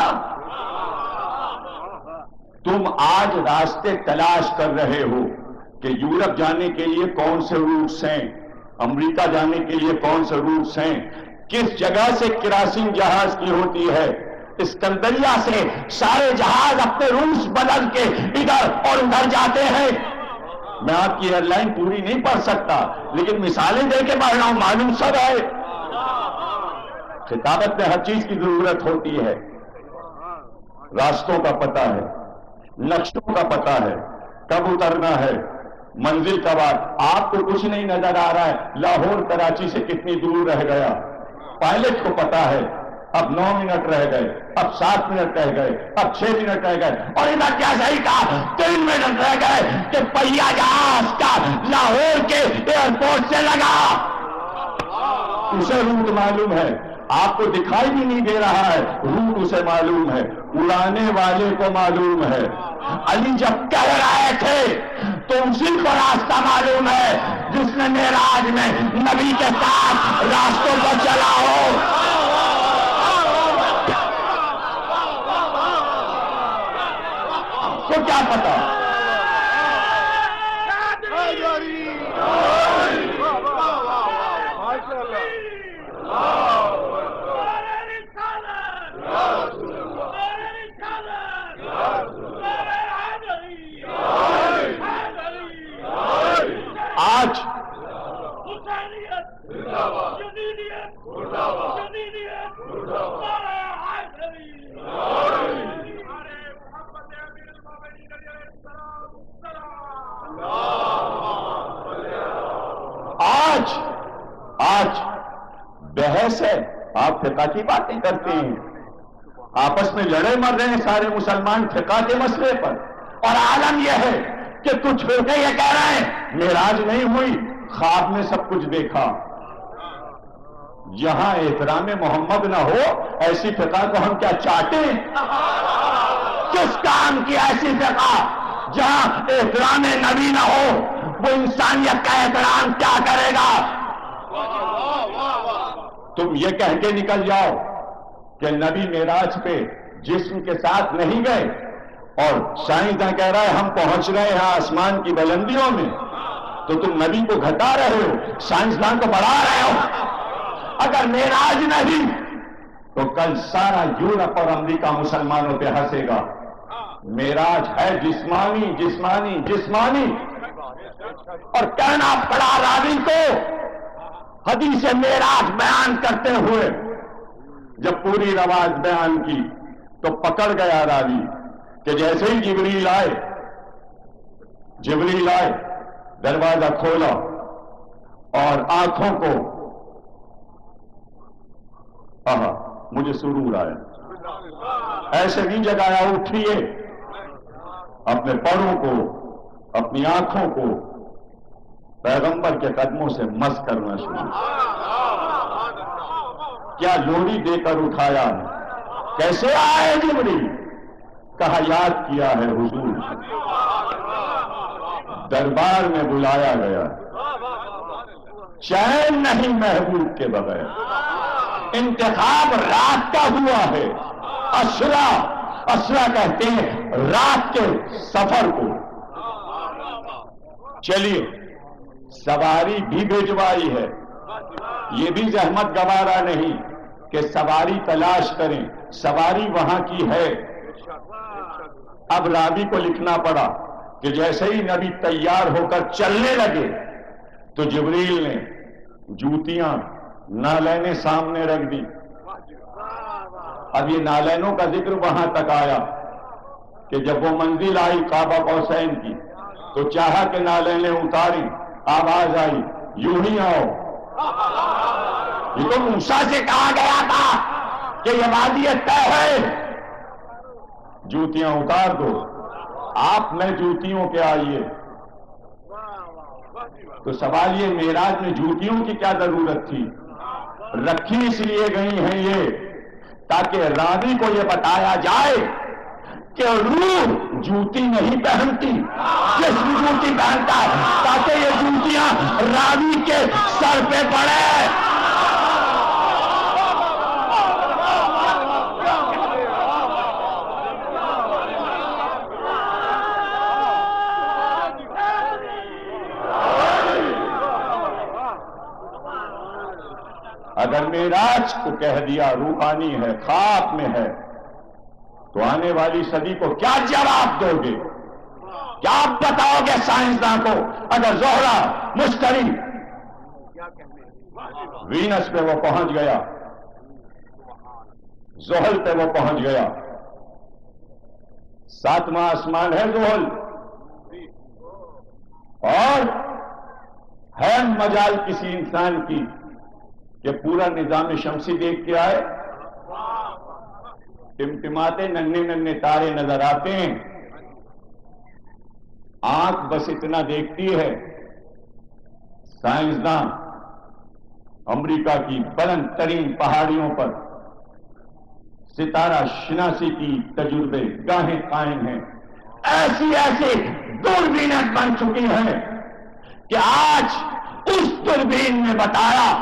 تم آج راستے تلاش کر رہے ہو کہ یورپ جانے کے لیے کون سے روٹس ہیں، امریکہ جانے کے لیے کون سے روٹس ہیں، کس جگہ سے کراسنگ جہاز کی ہوتی ہے۔ اسکندریہ سے سارے جہاز اپنے روٹس بدل کے ادھر اور ادھر جاتے ہیں۔ میں آپ کی ایئر لائن پوری نہیں پڑھ سکتا، لیکن مثالیں دے کے پڑھ رہا ہوں، معلوم سب ہے۔ خطابت میں ہر چیز کی ضرورت ہوتی ہے، راستوں کا پتہ ہے، نقشوں کا پتہ ہے، کب اترنا ہے، منزل کا بات۔ آپ کو کچھ نہیں نظر آ رہا ہے لاہور کراچی سے کتنی دور رہ گیا، پائلٹ کو پتا ہے اب 9 منٹ رہ گئے، اب 7 منٹ رہ گئے، اب 6 منٹ رہ گئے، اور ادھر کیا صحیح کہا 3 منٹ رہ گئے کہ پہیا جہاز کا لاہور کے ایئرپورٹ سے لگا۔ اسے روٹ معلوم ہے، آپ کو دکھائی بھی نہیں دے رہا ہے، روٹ اسے معلوم ہے، اڑانے والے کو معلوم ہے۔ علی جب کہہ رہے تھے تو اسی کو راستہ معلوم ہے جس نے معراج میں نبی کے ساتھ راستوں کو چلا ہو۔ تو کیا پتا؟ آج بحث ہے، آپ فقہ کی باتیں کرتے ہیں، آپس میں لڑے مر رہے ہیں سارے مسلمان فقہ کے مسئلے پر، اور عالم یہ ہے کہ کچھ فرقے یہ کہہ رہے ہیں معراج نہیں ہوئی، خواب میں سب کچھ دیکھا۔ یہاں احترام محمد نہ ہو ایسی فقہ کو ہم کیا چاٹیں؟ کس کام کی ایسی فقہ جہاں احترام نبی نہ ہو؟ وہ انسانیت کا احترام کیا کرے گا؟ تم یہ کہہ کے نکل جاؤ کہ نبی معراج پہ جسم کے ساتھ نہیں گئے، اور سائنسداں کہہ رہا ہے ہم پہنچ رہے ہیں آسمان کی بلندیوں میں، تو تم نبی کو گھٹا رہے ہو، سائنسداں کو بڑھا رہے ہو۔ اگر معراج نہیں تو کل سارا یورپ اور امریکہ مسلمانوں پہ ہنسے گا۔ معراج ہے جسمانی جسمانی جسمانی، اور کہنا پڑا راوی کو حدیث معراج بیان کرتے ہوئے، جب پوری روایت بیان کی تو پکڑ گیا راوی کہ جیسے ہی جبریل آئے دروازہ کھولا اور آنکھوں کو مجھے سرور آیا، ایسے نہیں جگایا اٹھیے، اپنے پروں کو اپنی آنکھوں کو پیغمبر کے قدموں سے مس کرنا شروع۔ کیا لوری دے کر اٹھایا، کیسے آئے جبریل؟ کہا یاد کیا ہے حضور، دربار میں بلایا گیا، چین نہیں محبوب کے بغیر، انتخاب رات کا ہوا ہے۔ اسرا کہتے ہیں رات کے سفر کو۔ چلیے سواری بھی بھجوائی ہے، یہ بھی زحمت گوارا نہیں کہ سواری تلاش کریں، سواری وہاں کی ہے۔ اب راوی کو لکھنا پڑا کہ جیسے ہی نبی تیار ہو کر چلنے لگے تو جبریل نے جوتیاں نالینیں سامنے رکھ دی، اب یہ نالینوں کا ذکر وہاں تک آیا کہ جب وہ منزل آئی کعبہ قوسین کی تو چاہا کہ نالینیں اتاریں، آواز آئی یوں ہی آؤ۔ یہ تو موسیٰ سے کہا گیا تھا کہ یہ وادی طے ہے، جوتیاں اتار دو، آپ میں جوتیوں کے آئیے۔ تو سوال یہ معراج میں جوتیوں کی کیا ضرورت تھی؟ رکھی اس لیے گئی ہیں یہ تاکہ راوی کو یہ بتایا جائے کہ روح جوتی نہیں پہنتی، جسم جوتی پہنتا ہے، تاکہ یہ جوتیاں راوی کے سر پہ پڑے۔ اگر معراج کو کہہ دیا روحانی ہے، خواب میں ہے، تو آنے والی صدی کو کیا جواب دو گے؟ کیا آپ بتاؤ گے سائنسداں کو اگر زہرہ، مشتری، وینس پہ وہ پہنچ گیا، زحل پہ وہ پہنچ گیا، 7واں آسمان ہے زحل، اور ہے مجال کسی انسان کی کہ پورا نظام شمسی دیکھ کے آئے؟ ٹمٹماتے ننھے ننھے تارے نظر آتے ہیں، آنکھ بس اتنا دیکھتی ہے۔ سائنسداں امریکہ کی بلند ترین پہاڑیوں پر ستارہ شناسی کی تجربے گاہیں قائم ہیں، ایسی ایسی دوربینیں بن چکی ہیں کہ آج اس دوربین نے بتایا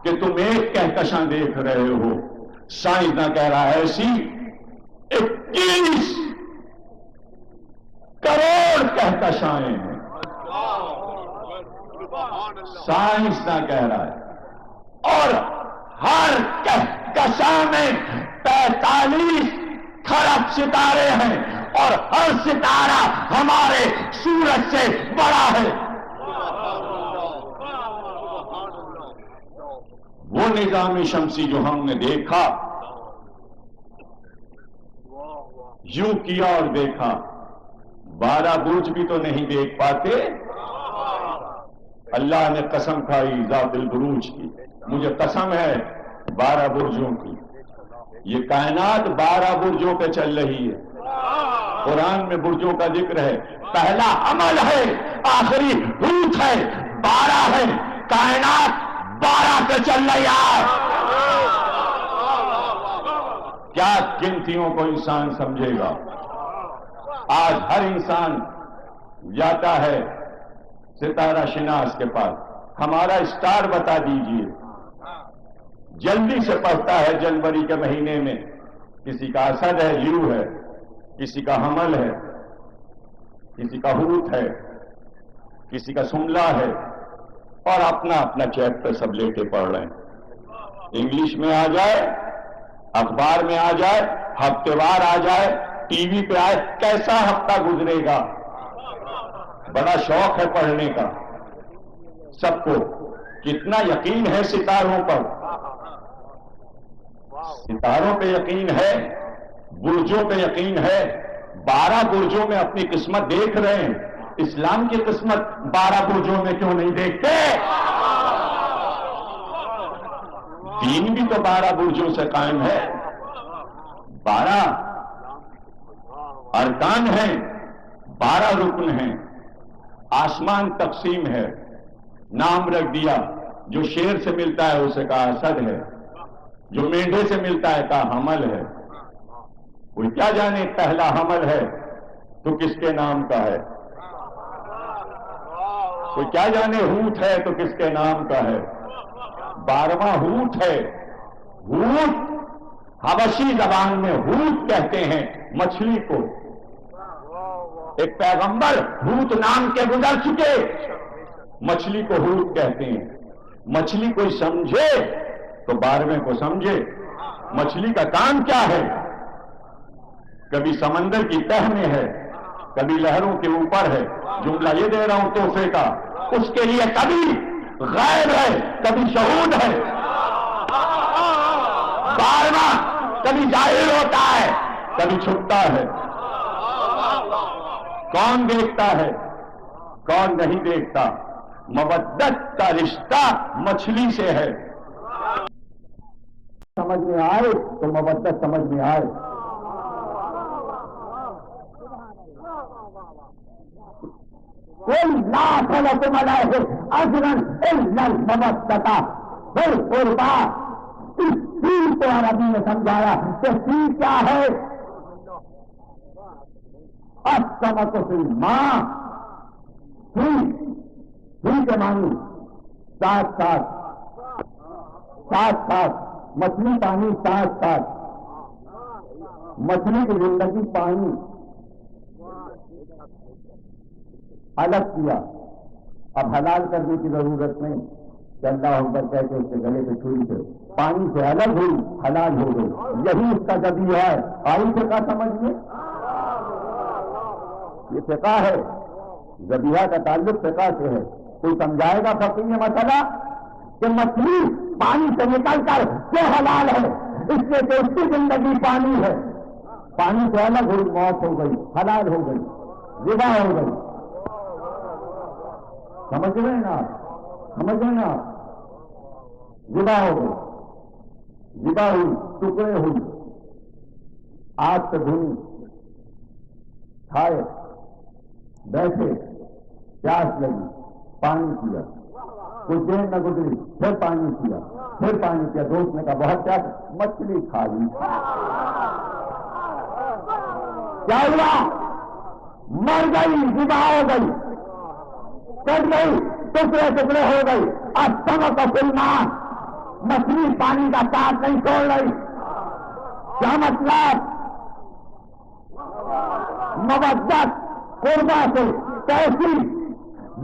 کہ تم ایک کہکشاں دیکھ رہے ہو، سائنسداں کہہ رہا ہے ایسی 21 کروڑ کہکشائیں ہیں، سائنسداں کہہ رہا ہے، اور ہر کہکشاں میں 45 کھرب ستارے ہیں، اور ہر ستارہ ہمارے سورج سے بڑا ہے۔ وہ نظام شمسی جو ہم نے دیکھا، یوں کیا اور دیکھا، 12 برج بھی تو نہیں دیکھ پاتے۔ اللہ نے قسم کھائی ذات البروج کی، مجھے قسم ہے 12 برجوں کی، یہ کائنات 12 برجوں پہ چل رہی ہے۔ قرآن میں برجوں کا ذکر ہے، پہلا عمل ہے، آخری روح ہے، 12 ہے، کائنات 12 پہ چل رہی ہے۔ کیا گنتیوں کو انسان سمجھے گا؟ آج ہر انسان جاتا ہے ستارہ شناس کے پاس، ہمارا اسٹار بتا دیجئے، جلدی سے پڑھتا ہے جنوری کے مہینے میں، کسی کا اسد ہے، لیو ہے، کسی کا حمل ہے، کسی کا حوت ہے، کسی کا سملہ ہے، اور اپنا اپنا چیپٹر سب لے کے پڑھ رہے ہیں۔ انگلش میں آ جائے، اخبار میں آ جائے، ہفتے وار آ جائے، ٹی وی پہ آئے، کیسا ہفتہ گزرے گا؟ بڑا شوق ہے پڑھنے کا سب کو۔ کتنا یقین ہے ستاروں پر؟ ستاروں پہ یقین ہے، برجوں پہ یقین ہے، 12 برجوں میں اپنی قسمت دیکھ رہے ہیں۔ اسلام کی قسمت 12 برجوں میں کیوں نہیں دیکھتے؟ دین بھی تو 12 برجوں سے قائم ہے، 12 ارکان ہیں، 12 رکن ہیں۔ آسمان تقسیم ہے، نام رکھ دیا، جو شیر سے ملتا ہے اسے کہا اسد ہے، جو مینڈھے سے ملتا ہے کہا حمل ہے۔ کوئی کیا جانے پہلا حمل ہے تو کس کے نام کا ہے، کوئی کیا جانے حوت ہے تو کس کے نام کا ہے۔ 12واں حوت ہے۔ حوت حبشی زبان میں حوت کہتے ہیں مچھلی کو۔ ایک پیغمبر حوت نام کے گزر چکے، مچھلی کو حوت کہتے ہیں۔ مچھلی کوئی سمجھے تو 12ویں کو سمجھے۔ مچھلی کا کام کیا ہے؟ کبھی سمندر کی تہ میں ہے، کبھی لہروں کے اوپر ہے۔ جملہ یہ دے رہا ہوں تحفے کا، اس کے لیے کبھی غائب ہے، کبھی شہود ہے۔ 12واں کبھی ظاہر ہوتا ہے کبھی چھپتا ہے. کون دیکھتا ہے کون نہیں دیکھتا. مودت کا رشتہ مچھلی سے ہے. سمجھ میں آئے تو مودت سمجھ میں آئے. کوئی لا لكم عليه اجرا الا المودة بالقربى. اس چیز کو عربی نے سمجھایا کہ چیز کیا ہے. السمك في الماء. ٹھیک ہے مانی ساتھ ساتھ مچھلی پانی ساتھ مچھلی کی زندگی پانی الگ کیا. اب حلال کرنے کی ضرورت نہیں کہ اللہ اکبر کہہ کے اس کے گلے پہ چھری سے پانی سے الگ ہوئی حلال ہو گئی. یہی اس کا ذبیحہ ہے. آئی فقہ سمجھ میں یہ فقہ ہے. ذبیحہ کا تعلق فقہ سے ہے. کوئی سمجھائے گا فقیر یہ مسئلہ کہ مچھلی پانی سے نکل کر کیوں حلال ہے؟ اس لیے کہ اس کی زندگی پانی ہے. پانی سے الگ ہوئی موت ہو گئی حلال ہو گئی ذبح ہو گئی. سمجھ رہے نا ذبح ہو گئی ذبح ہوئی ٹکڑے ہوئی آگ سے دھنی کھائے بیٹھے پیاس لگی پانی پیا. کچھ دیر نہ گزری پھر پانی پیا دوست نے کہا بہت پیاس مچھلی کھا لی. کیا ہوا؟ مر گئی ذبح ہو گئی کٹ گئی ٹکڑے ہو گئی. اب السمك في الماء. مچھلی پانی کا ساتھ نہیں چھوڑ رہی. کیا مطلب؟ مودت قربہ سے کیسی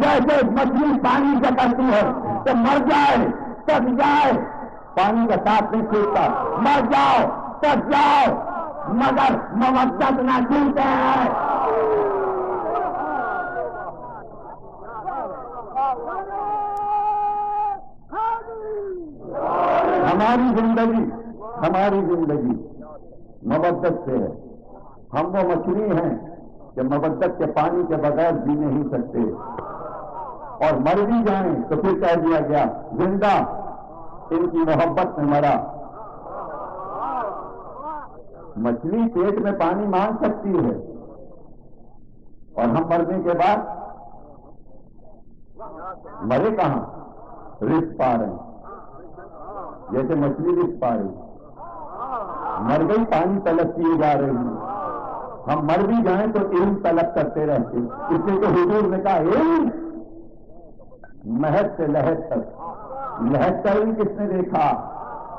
جیسے مچھلی پانی سے کرتی ہے کہ مر جائے کٹ جائے پانی کا ساتھ نہیں چھوڑتا. مر جاؤ کٹ جاؤ مگر مودت نہ چھوٹے ہیں. ہماری زندگی مودت سے ہے. ہم وہ مچھلی ہیں کہ مودت کے پانی کے بغیر جی نہیں سکتے. اور مر بھی جائیں تو پھر کہہ دیا گیا زندہ ان کی محبت میں مرا. مچھلی پیٹ میں پانی مانگ سکتی ہے اور ہم مرنے کے بعد مرے کہاں؟ رزق پا رہے ہیں. جیسے مچھلی رزق پا رہی مر گئی پانی طلب کیے جا رہے ہیں. ہم مر بھی جائیں تو علم طلب کرتے رہتے. اس لیے تو حضور نے کہا علم مہد سے لہد تک. لہد کا علم کس نے دیکھا؟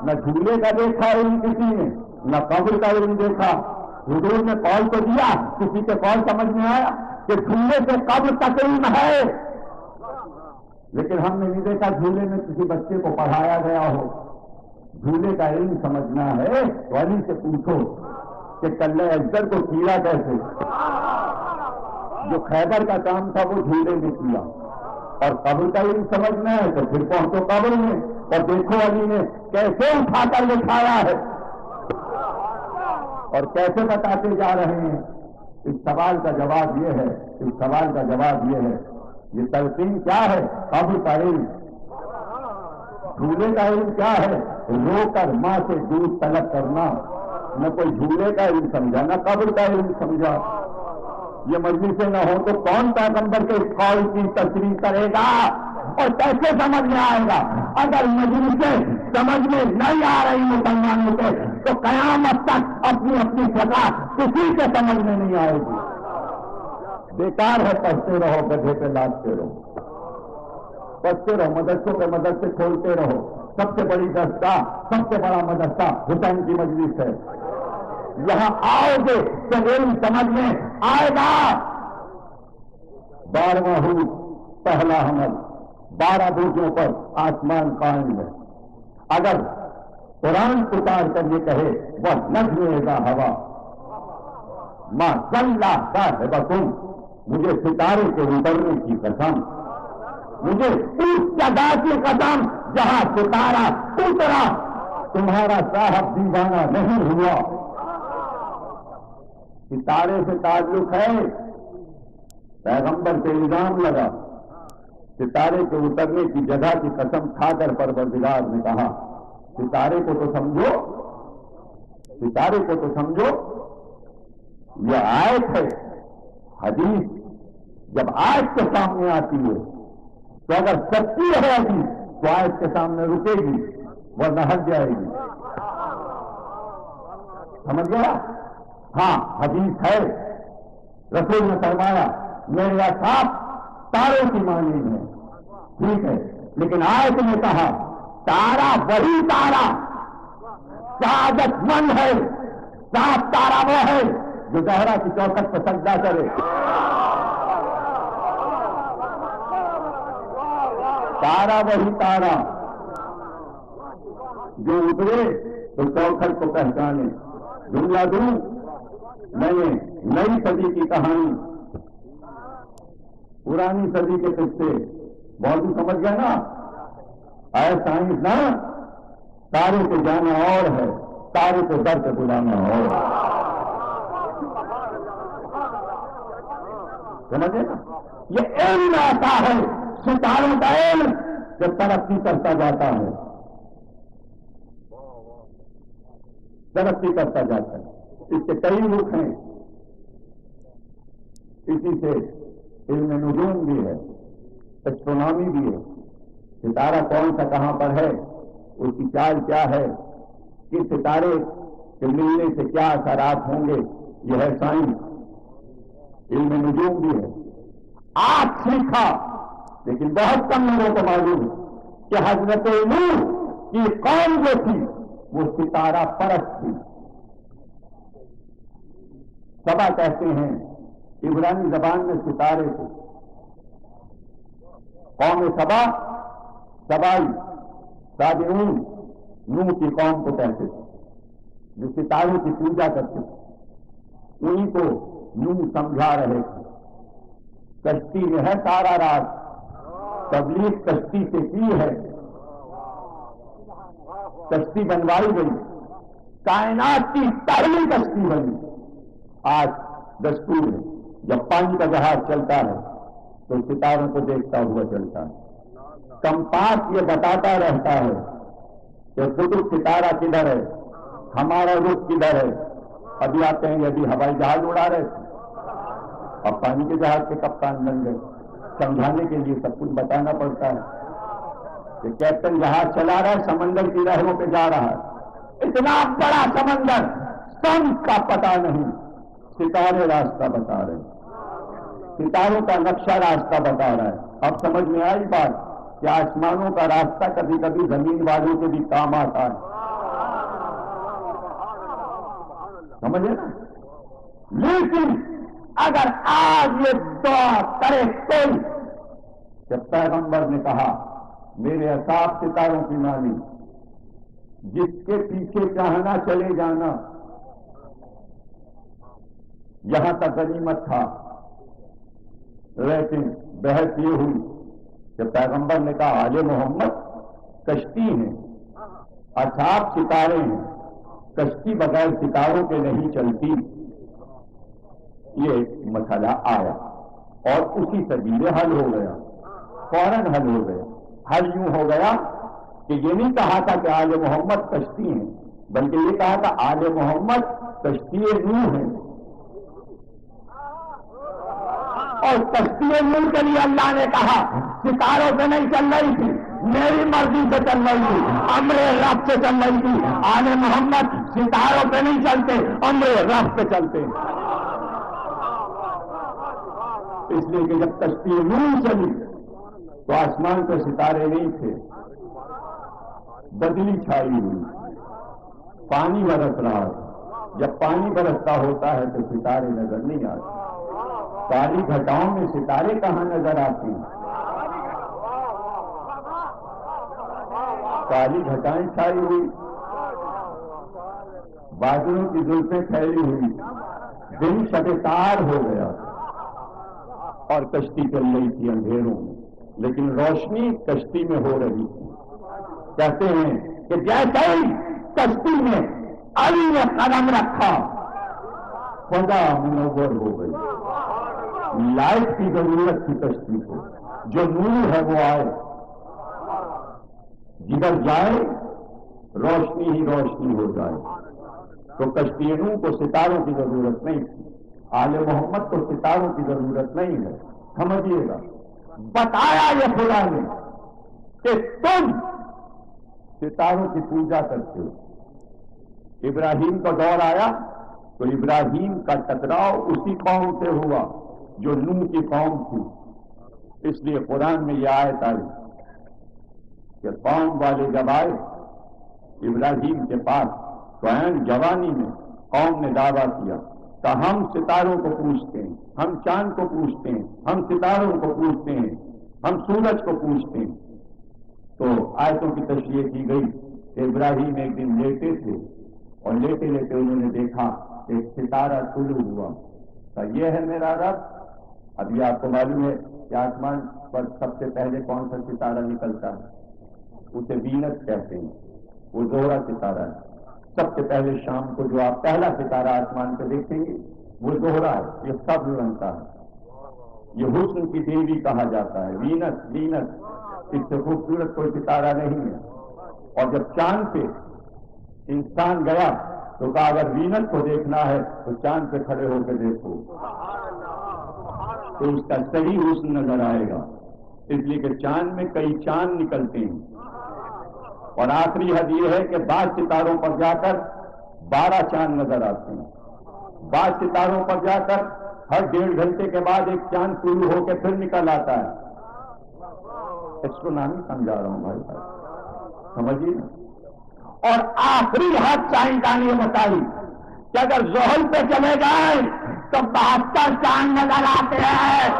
نہ جھولے کا دیکھا علم کسی نے نہ قبر کا علم دیکھا. حضور نے قول تو دیا کسی کے قول سمجھ میں آیا کہ جھولے سے قبر تک علم ہے. لیکن ہم نے نہیں دیکھا جھولے میں کسی بچے کو پڑھایا گیا ہو. جھولے کا علم سمجھنا ہے تو علی سے پوچھو کہ کلے اجدر کو کیا کیسے. جو خیبر کا کام تھا وہ جھولے میں کیا. اور قبر کا علم سمجھنا ہے تو پھر پہنچو قبر میں اور دیکھو علی نے کیسے اٹھا کر لکھایا ہے اور کیسے بتاتے جا رہے ہیں. اس سوال کا جواب یہ ہے یہ تلقین کیا ہے؟ قبر کا علم. جھولے کا علم کیا ہے؟ رو کر ماں سے دودھ طلب کرنا. نہ کوئی جھولے کا علم سمجھا نہ قبر کا علم سمجھا. یہ مجلسیں نہ ہو تو کون پیغمبر کے اس قول کی تصریح کرے گا اور کیسے سمجھ میں آئے گا؟ اگر مجلسیں سمجھ میں نہیں آ رہی مسلمانوں کے تو قیامت تک اپنی فقہ کسی کے سمجھ میں نہیں آئے گی. بیکار ہے پڑھتے رہو گدھے پہ لادتے رہو پڑھتے رہو مدرسے کھولتے رہو. سب سے بڑی دستہ سب سے بڑا مدرسہ حسین کی مجلس ہے. یہاں آؤ گے تو علم سمجھ میں آئے گا. 12واں حروف پہلا حمل 12 برجوں پر آسمان قائم ہے. اگر قرآن اتار کر یہ کہے وہ نظم کا ہوا ماں صلاح صاحبکم مجھے ستارے کے اترنے کی قسم مجھے اس جگہ کی قسم جہاں ستارہ اترا تمہارا صاحب دیوانہ نہیں ہوا. ستارے سے تعلق ہے. پیغمبر سے الزام لگا. ستارے کے اترنے کی جگہ کی قسم کھا کر پروردگار نے کہا ستارے کو تو سمجھو, ستارے کو تو سمجھو. یہ آیت ہے. حدیث جب آیت کے سامنے آتی ہے تو اگر سچی ہے حدیث تو آیت کے سامنے رکے گی ورنہ ہٹ جائے گی. سمجھ گیا؟ ہاں حدیث ہے. رسول نے فرمایا میرے اصحاب تاروں کی مانند ہے. ٹھیک ہے, لیکن آیت نے کہا تارا وہی تارا سعادت مند ہے. صاف تارا وہ ہے جو زہرا کی چوکھٹ پہ سجدہ کرے. تارا وہی تارا جو اترے تو چوکھٹ کو پہچانے. جملہ دوں میں نے نئی صدی کی کہانی, پرانی صدی کے قصے موضوع سمجھ گیا نا. اے سائنس نا, تارے کو جانا اور ہے, تارے کو در سے بلانا اور. سمجھے نا؟ یہ علم ایسا ہے, ستاروں کا علم جو ترقی کرتا جاتا ہے, ترقی کرتا جاتا ہے. اس کے کئی رخ ہیں. اسی سے علم نجوم بھی ہے, ایسٹرونامی بھی ہے. ستارہ کون سا کہاں پر ہے, اس کی چال کیا ہے, کس ستارے کے ملنے سے کیا اثرات ہوں گے, یہ ہے سائنس. علم نجوم بھی ہے. آج سیکھا لیکن بہت کم لوگوں کو معلوم ہے کہ حضرت نوح کی قوم جو تھی وہ ستارہ پرست تھی. سبا کہتے ہیں عبرانی زبان میں ستارے کو. قوم سبا, سبائی, سابعون نوح کی قوم کو کہتے تھے جو ستاروں کی پوجا کرتے تھے. انہیں کو نوح سمجھا رہے تھے. کشتی میں ہے سارا راز, تبلیغ کشتی سے کی ہے. کشتی بنوائی گئی, کائنات کی پہلی کشتی بنی. آج دستور ہے جب پانی کا جہاز چلتا ہے تو ستاروں کو دیکھتا ہوا چلتا ہے. کمپاس یہ بتاتا رہتا ہے کہ قطب ستارہ کدھر ہے, ہمارا رخ کدھر ہے. ابھی آتے ہیں ابھی ہوائی جہاز اڑا رہے تھے, اب پانی کے جہاز کے کپتان بن گئے. سمجھانے کے لیے سب کچھ بتانا پڑتا ہے کہ کیپٹن جہاز چلا رہا ہے, سمندر کی لہروں پہ جا رہا ہے. اتنا بڑا سمندر, سمجھ کا پتہ نہیں. ستارے راستہ بتا رہے ہیں, ستاروں کا نقشہ راستہ بتا رہا ہے. اب سمجھ میں آئی بات کہ آسمانوں کا راستہ کبھی کبھی زمین والوں کے بھی کام آتا ہے. سمجھے نا؟ لیکن اگر آج یہ دعا کرے کوئی کہ پیغمبر نے کہا میرے اصحاب ستاروں کی مانی, جس کے پیچھے چاہنا چلے جانا, یہاں تک غنیمت تھا. لیکن بحث یہ ہوئی کہ پیغمبر نے کہا آل محمد کشتی ہیں, اصحاب ستارے ہیں, کشتی بغیر ستاروں کے نہیں چلتی. یہ مسئلہ آیا اور اسی صدی میں حل ہو گیا, فوراً حل ہو گیا. حل یوں ہو گیا کہ یہ نہیں کہا تھا کہ آل محمد کشتی ہیں, بلکہ یہ کہا تھا آل محمد کشتی نوح ہیں. اور کشتی نوح کے لیے اللہ نے کہا ستاروں سے نہیں چل رہی تھی, میری مرضی سے چل رہی تھی, امر رب سے چل رہی تھی. آل محمد ستاروں پہ نہیں چلتے, امر رب پہ چلتے. اس لیے کہ جب کشتی نوح چلی تو آسمان پہ ستارے نہیں تھے, بدلی چھائی ہوئی, پانی برس رہا ہے. جب پانی برستا ہوتا ہے تو ستارے نظر نہیں آتے. کالی گھٹاؤں میں ستارے کہاں نظر آتے ہیں؟ کالی گھٹائیں چھائی ہوئی, بادلوں کی زلفیں پھیلی ہوئی, دن شب تار ہو گیا اور کشتی چل رہی تھی اندھیروں میں, لیکن روشنی کشتی میں ہو رہی تھی. کہتے ہیں کہ جیسے ہی کشتی میں علی نے قدم رکھا، فضا منور ہو گئی۔ لائٹ کی ضرورت تھی کشتی کو، جو نور ہے وہ آئے، جدھر جائے روشنی ہی روشنی ہو جائے۔ تو کشتی نوح کو ستاروں کی ضرورت نہیں تھی، آل محمد کو ستاروں کی ضرورت نہیں ہے۔ سمجھیے گا، بتایا یہ خدا نے کہ تم ستاروں کی پوجا کرتے ہو۔ ابراہیم کا دور آیا تو ابراہیم کا ٹکراؤ اسی قوم سے ہوا جو نوح کی قوم تھی۔ اس لیے قرآن میں یہ آیت آئی کہ قوم والے جب آئے ابراہیم کے پاس تو عین جوانی میں قوم نے دعویٰ کیا کہ ہم ستاروں کو پوجتے ہیں، ہم چاند کو پوجتے ہیں، ہم ستاروں کو پوجتے ہیں، ہم سورج کو پوجتے ہیں۔ تو آیتوں کی تشریح کی گئی کہ ابراہیم ایک دن لیٹے تھے اور لیٹے لیٹے انہوں نے دیکھا ایک ستارہ طلوع ہوا، کہ یہ ہے میرا رب۔ اب یہ آپ کو معلوم ہے کہ آسمان پر سب سے پہلے کون سا ستارہ نکلتا ہے؟ اسے وینس کہتے ہیں، وہ زہرہ ستارہ ہے۔ سب سے پہلے شام کو جو آپ پہلا ستارہ آسمان پہ دیکھیں گے وہ زہرہ ہے، یہ سبز رنگ کا ہے، یہ حسن کی دیوی کہا جاتا ہے۔ وینس وینس اس سے خوبصورت کوئی ستارہ نہیں ہے۔ اور جب چاند پہ انسان گیا تو کہا اگر وینس کو دیکھنا ہے تو چاند پہ کھڑے ہو کے دیکھو تو اس کا صحیح حسن نظر آئے گا، اس لیے کہ چاند میں کئی چاند نکلتے ہیں۔ اور آخری حد یہ ہے کہ بعض ستاروں پر جا کر 12 چاند نظر آتے ہیں، بعض ستاروں پر جا کر ہر 1.5 گھنٹے کے بعد ایک چاند شروع ہو کے پھر نکل آتا ہے۔ اسٹرونامی سمجھا رہا ہوں بھائی صاحب، سمجھیے۔ اور آخری حد سائنسدان یہ بتائی کہ اگر زحل پہ چلے جائیں تو 72 چاند نظر آتے ہیں۔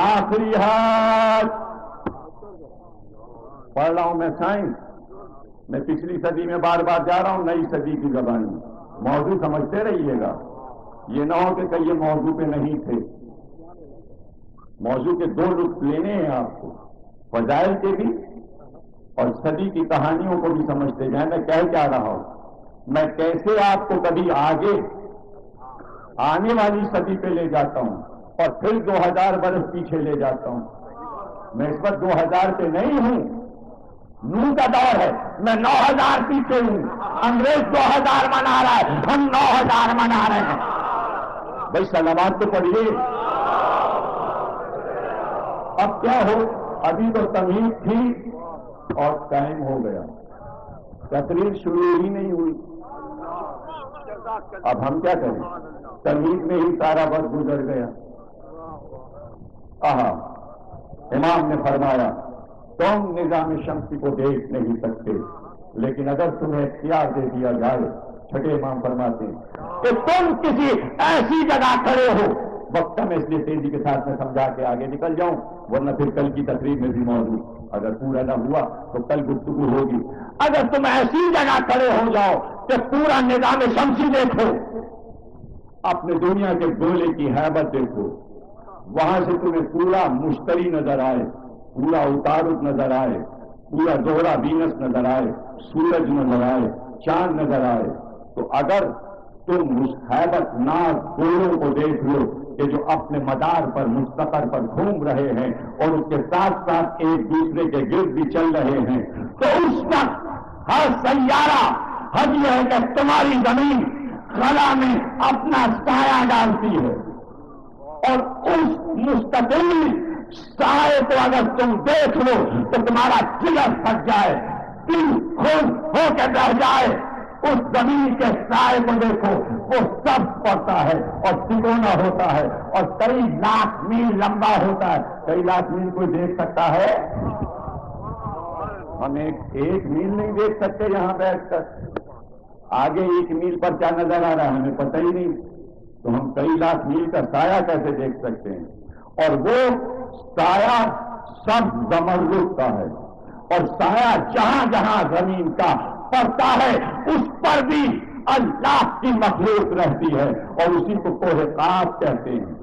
آخری حد پڑھ رہا ہوں میں سائنس، میں پچھلی صدی میں بار بار جا رہا ہوں، نئی صدی کی زبان میں۔ موضوع سمجھتے رہیے گا، یہ نہ ہو کہ یہ موضوع پہ نہیں تھے۔ موضوع کے 2 لطف لینے ہیں آپ کو، فضائل کے بھی اور صدی کی کہانیوں کو بھی سمجھتے جائیں۔ میں کہہ کیا رہا ہوں، میں کیسے آپ کو کبھی آگے آنے والی صدی پہ لے جاتا ہوں اور پھر 2000 برس پیچھے لے جاتا ہوں۔ میں اس وقت 2000 پہ نہیں ہوں، نوح کا دور ہے، میں 9000 پیچھے ہوں۔ انگریز 2000 منا رہا ہے، ہم 9000 منا رہے ہیں۔ بھائی سلامات تو پڑھیے۔ اب کیا ہو، ابھی تو تمیز تھی اور ٹائم ہو گیا، تقریر شروع ہی نہیں ہوئی۔ اب ہم کیا کریں، تمیز میں ہی سارا وقت گزر گیا۔ امام نے فرمایا تم نظام شمسی کو دیکھ نہیں سکتے، لیکن اگر تمہیں اختیار دے دیا جائے، چھٹے امام فرماتے ہیں کہ تم کسی ایسی جگہ کھڑے ہو، وقت میں اس لیے تیزی کے ساتھ میں سمجھا کے آگے نکل جاؤں، ورنہ پھر کل کی تقریب میں بھی موجود اگر پورا نہ ہوا تو کل گفتگو ہوگی۔ اگر تم ایسی جگہ کھڑے ہو جاؤ کہ پورا نظام شمسی دیکھو، اپنے دنیا کے گولے کی ہیبت دیکھو، وہاں سے تمہیں پورا مشتری نظر آئے، پورا عطارد نظر آئے، پورا زہرہ وینس نظر آئے، سورج نظر آئے، چاند نظر آئے، تو اگر تم اس ہیبت ناز گولوں کو دیکھ لو کہ جو اپنے مدار پر مستقر پر گھوم رہے ہیں اور اس کے ساتھ ساتھ ایک دوسرے کے گرد بھی چل رہے ہیں، تو اس وقت ہر سیارہ حد یہ ہے کہ تمہاری زمین خلا میں اپنا سایہ ڈالتی ہے، اور اس مستقل سائے کو اگر تم دیکھ لو تو تمہارا جگر پھٹ جائے، دل خون ہو کے بہ جائے۔ اس زمین کے سائے کو دیکھو، وہ سب پڑتا ہے اور تکونا ہوتا ہے اور کئی لاکھ میل لمبا ہوتا ہے۔ کئی لاکھ میل کوئی دیکھ سکتا ہے؟ ہم ایک میل نہیں دیکھ سکتے یہاں بیٹھ کر، آگے 1 میل پر کیا نظر آ رہا ہے ہمیں پتہ ہی نہیں، تو ہم کئی لاکھ میل کا سایہ کیسے دیکھ سکتے ہیں؟ اور وہ سایہ سب زمرد کا ہے، اور سایہ جہاں جہاں زمین کا پڑتا ہے اس پر بھی اللہ کی مخلوق رہتی ہے، اور اسی کو کوہ قاف کہتے ہیں۔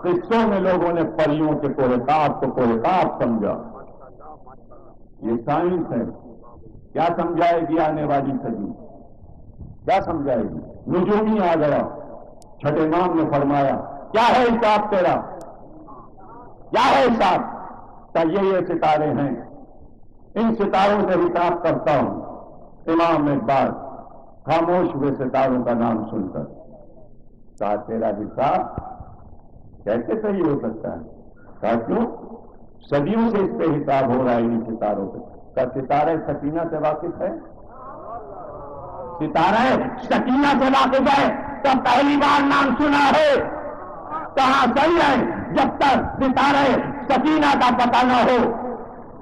قصوں میں لوگوں نے پریوں کے کوہ قاف کو کوہ قاف سمجھا، یہ سائنس ہے۔ کیا سمجھائے گی آنے والی صدی؟ کیا سمجھائے گی؟ نجومی آ گیا، چھٹے امام نے فرمایا کیا ہے حساب تیرا؟ کیا ہے حساب؟ کہ یہ ستارے ہیں، ان ستاروں سے حساب کرتا ہوں۔ امام ایک بار خاموش ہوئے ستاروں کا نام سن کر، کہا تیرا حساب کیسے صحیح ہو سکتا ہے؟ کہا کیوں؟ صدیوں سے اس پہ حساب ہو رہا ہے ان ستاروں پہ۔ کیا ستارہ سکینہ سے واقف ہے؟ ستارہ سکینہ سے واقف ہے تو پہلی بار نام سنا ہے؟ کہاں صحیح ہے؟ جب تک ستارہ سکینہ کا پتہ نہ ہو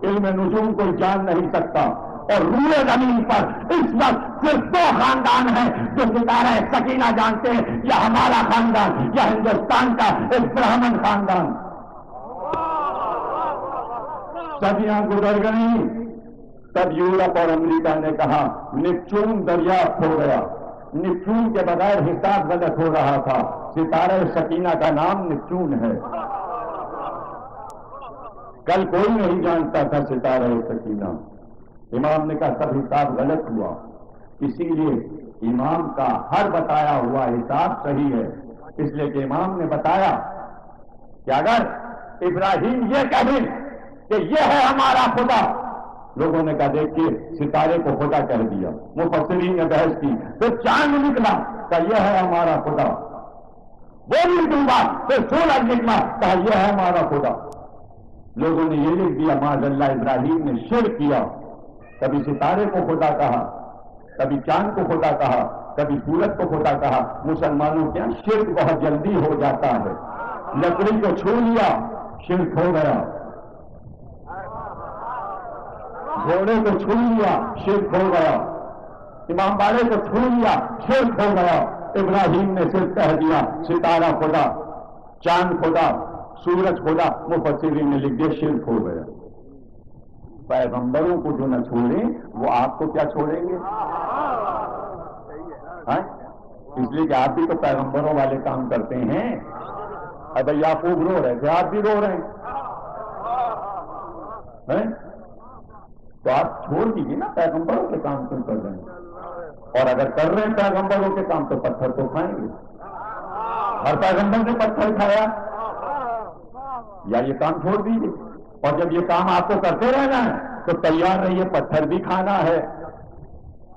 علم نجوم کوئی جان نہیں سکتا۔ اور روئے زمین پر اس وقت صرف دو خاندان ہیں جو ستارہ سکینہ جانتے ہیں، یا ہمارا خاندان یا ہندوستان کا ایک برہمن خاندان۔ صدیاں گزر گئی، تب یورپ اور امریکہ نے کہا نیپچون دریافت ہو گیا، نیپچون کے بغیر حساب غلط ہو رہا تھا، ستارہ سکینہ کا نام نیپچون ہے۔ کل کوئی نہیں جانتا تھا ستارہ سکینہ۔ امام نے کہا سب حساب غلط ہوا، اسی لیے امام کا ہر بتایا ہوا حساب صحیح ہے۔ اس لیے کہ امام نے بتایا کہ اگر ابراہیم یہ کہیں کہ یہ ہے ہمارا خدا، لوگوں نے کہا دیکھیے ستارے کو خدا کہہ دیا، مفسرین نے بحث کی، پھر چاند نکلا کہ یہ ہے ہمارا خدا، وہ نہیں دوں گا، پھر سورج نکلا کہا یہ ہے ہمارا خدا۔ لوگوں نے یہ لکھ دیا معاذ اللہ ابراہیم نے شرک کیا، کبھی ستارے کو خدا کہا، کبھی چاند کو خدا کہا، کبھی سورج کو خدا کہا۔ مسلمانوں کے یہاں شرک بہت جلدی ہو جاتا ہے، لکڑی کو چھو لیا شرک ہو گیا، گھوڑے کو چھو لیا شرک ہو گیا، امام باڑے کو چھو لیا شرک ہو گیا۔ ابراہیم نے صرف کہہ دیا ستارہ خدا، چاند خدا، سورج خدا، مفسرین نے لکھ دیا شرک ہو گیا۔ پیغمبروں کو جو نہ چھوڑیں وہ آپ کو کیا چھوڑیں گے؟ اس لیے کہ آپ بھی تو پیغمبروں والے کام کرتے ہیں۔ اب یعقوب رو رہے تھے، آپ بھی رو رہے ہیں، تو آپ چھوڑ دیجیے نا، پیغمبروں کے کام کیوں کر رہے ہیں؟ اور اگر کر رہے ہیں پیغمبروں کے کام تو پتھر تو کھائیں گے۔ ہر پیغمبر نے پتھر کھایا، یا یہ کام چھوڑ دیجیے۔ اور جب یہ کام آپ کو کرتے رہنا ہے تو تیار رہیے، پتھر بھی کھانا ہے،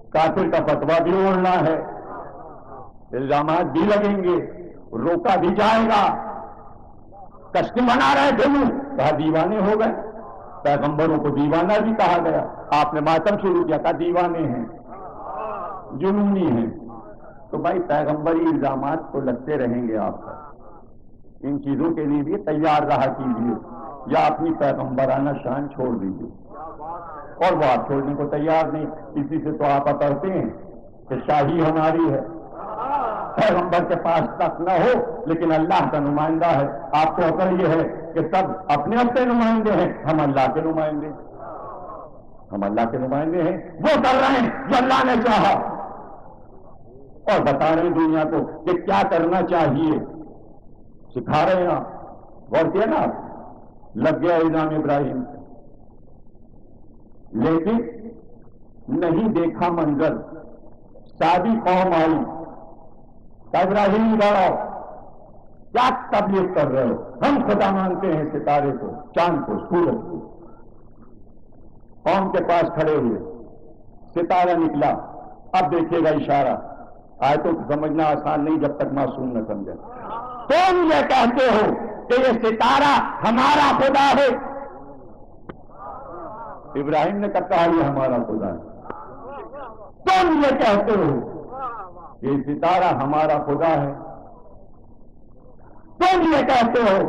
کافر کا فتویٰ بھی اوڑھنا ہے، الزامات بھی لگیں گے، روکا بھی جائے گا۔ کشتی منا رہے تھے کہا دیوانے ہو گئے، پیغمبروں کو دیوانہ بھی کہا گیا۔ آپ نے ماتم شروع کیا، کہا دیوانے ہیں، جنونی ہیں۔ تو بھائی پیغمبری الزامات تو لگتے رہیں گے آپ پر، ان چیزوں کے لیے بھی تیار رہا کیجیے، یا اپنی پیغمبرانہ شان چھوڑ دیجیے۔ اور وہ آپ چھوڑنے کو تیار نہیں، اسی سے تو آپ اترتے ہیں کہ شاہی ہماری ہے، پیغمبر کے پاس تک نہ ہو لیکن اللہ کا نمائندہ ہے۔ آپ کو اثر یہ ہے کہ سب اپنے اپنے نمائندے ہیں، ہم اللہ کے نمائندے، ہم اللہ کے نمائندے ہیں، وہ کر رہے ہیں جو اللہ نے چاہا، اور بتا رہے ہیں دنیا کو کہ کیا کرنا چاہیے، سکھا رہے ہیں۔ غور کیا نا، لگ گیا الزام ابراہیم سے، لیکن نہیں دیکھا منظر، ساری قوم آئی، ابراہیم گاؤ کیا تبلیغ کر رہے ہو؟ ہم خدا مانتے ہیں ستارے کو، چاند کو، سورج کو۔ قوم کے پاس کھڑے ہوئے، ستارہ نکلا، اب دیکھیے گا اشارہ، آیتوں کو سمجھنا آسان نہیں جب تک معصوم نہ سمجھے۔ تم یہ کہتے ہو کہ یہ ستارہ ہمارا خدا ہے؟ ابراہیم نے کہا یہ ہمارا خدا ہے۔ تم یہ کہتے ہو کہ یہ ستارہ ہمارا خدا ہے؟ تم یہ کہتے ہو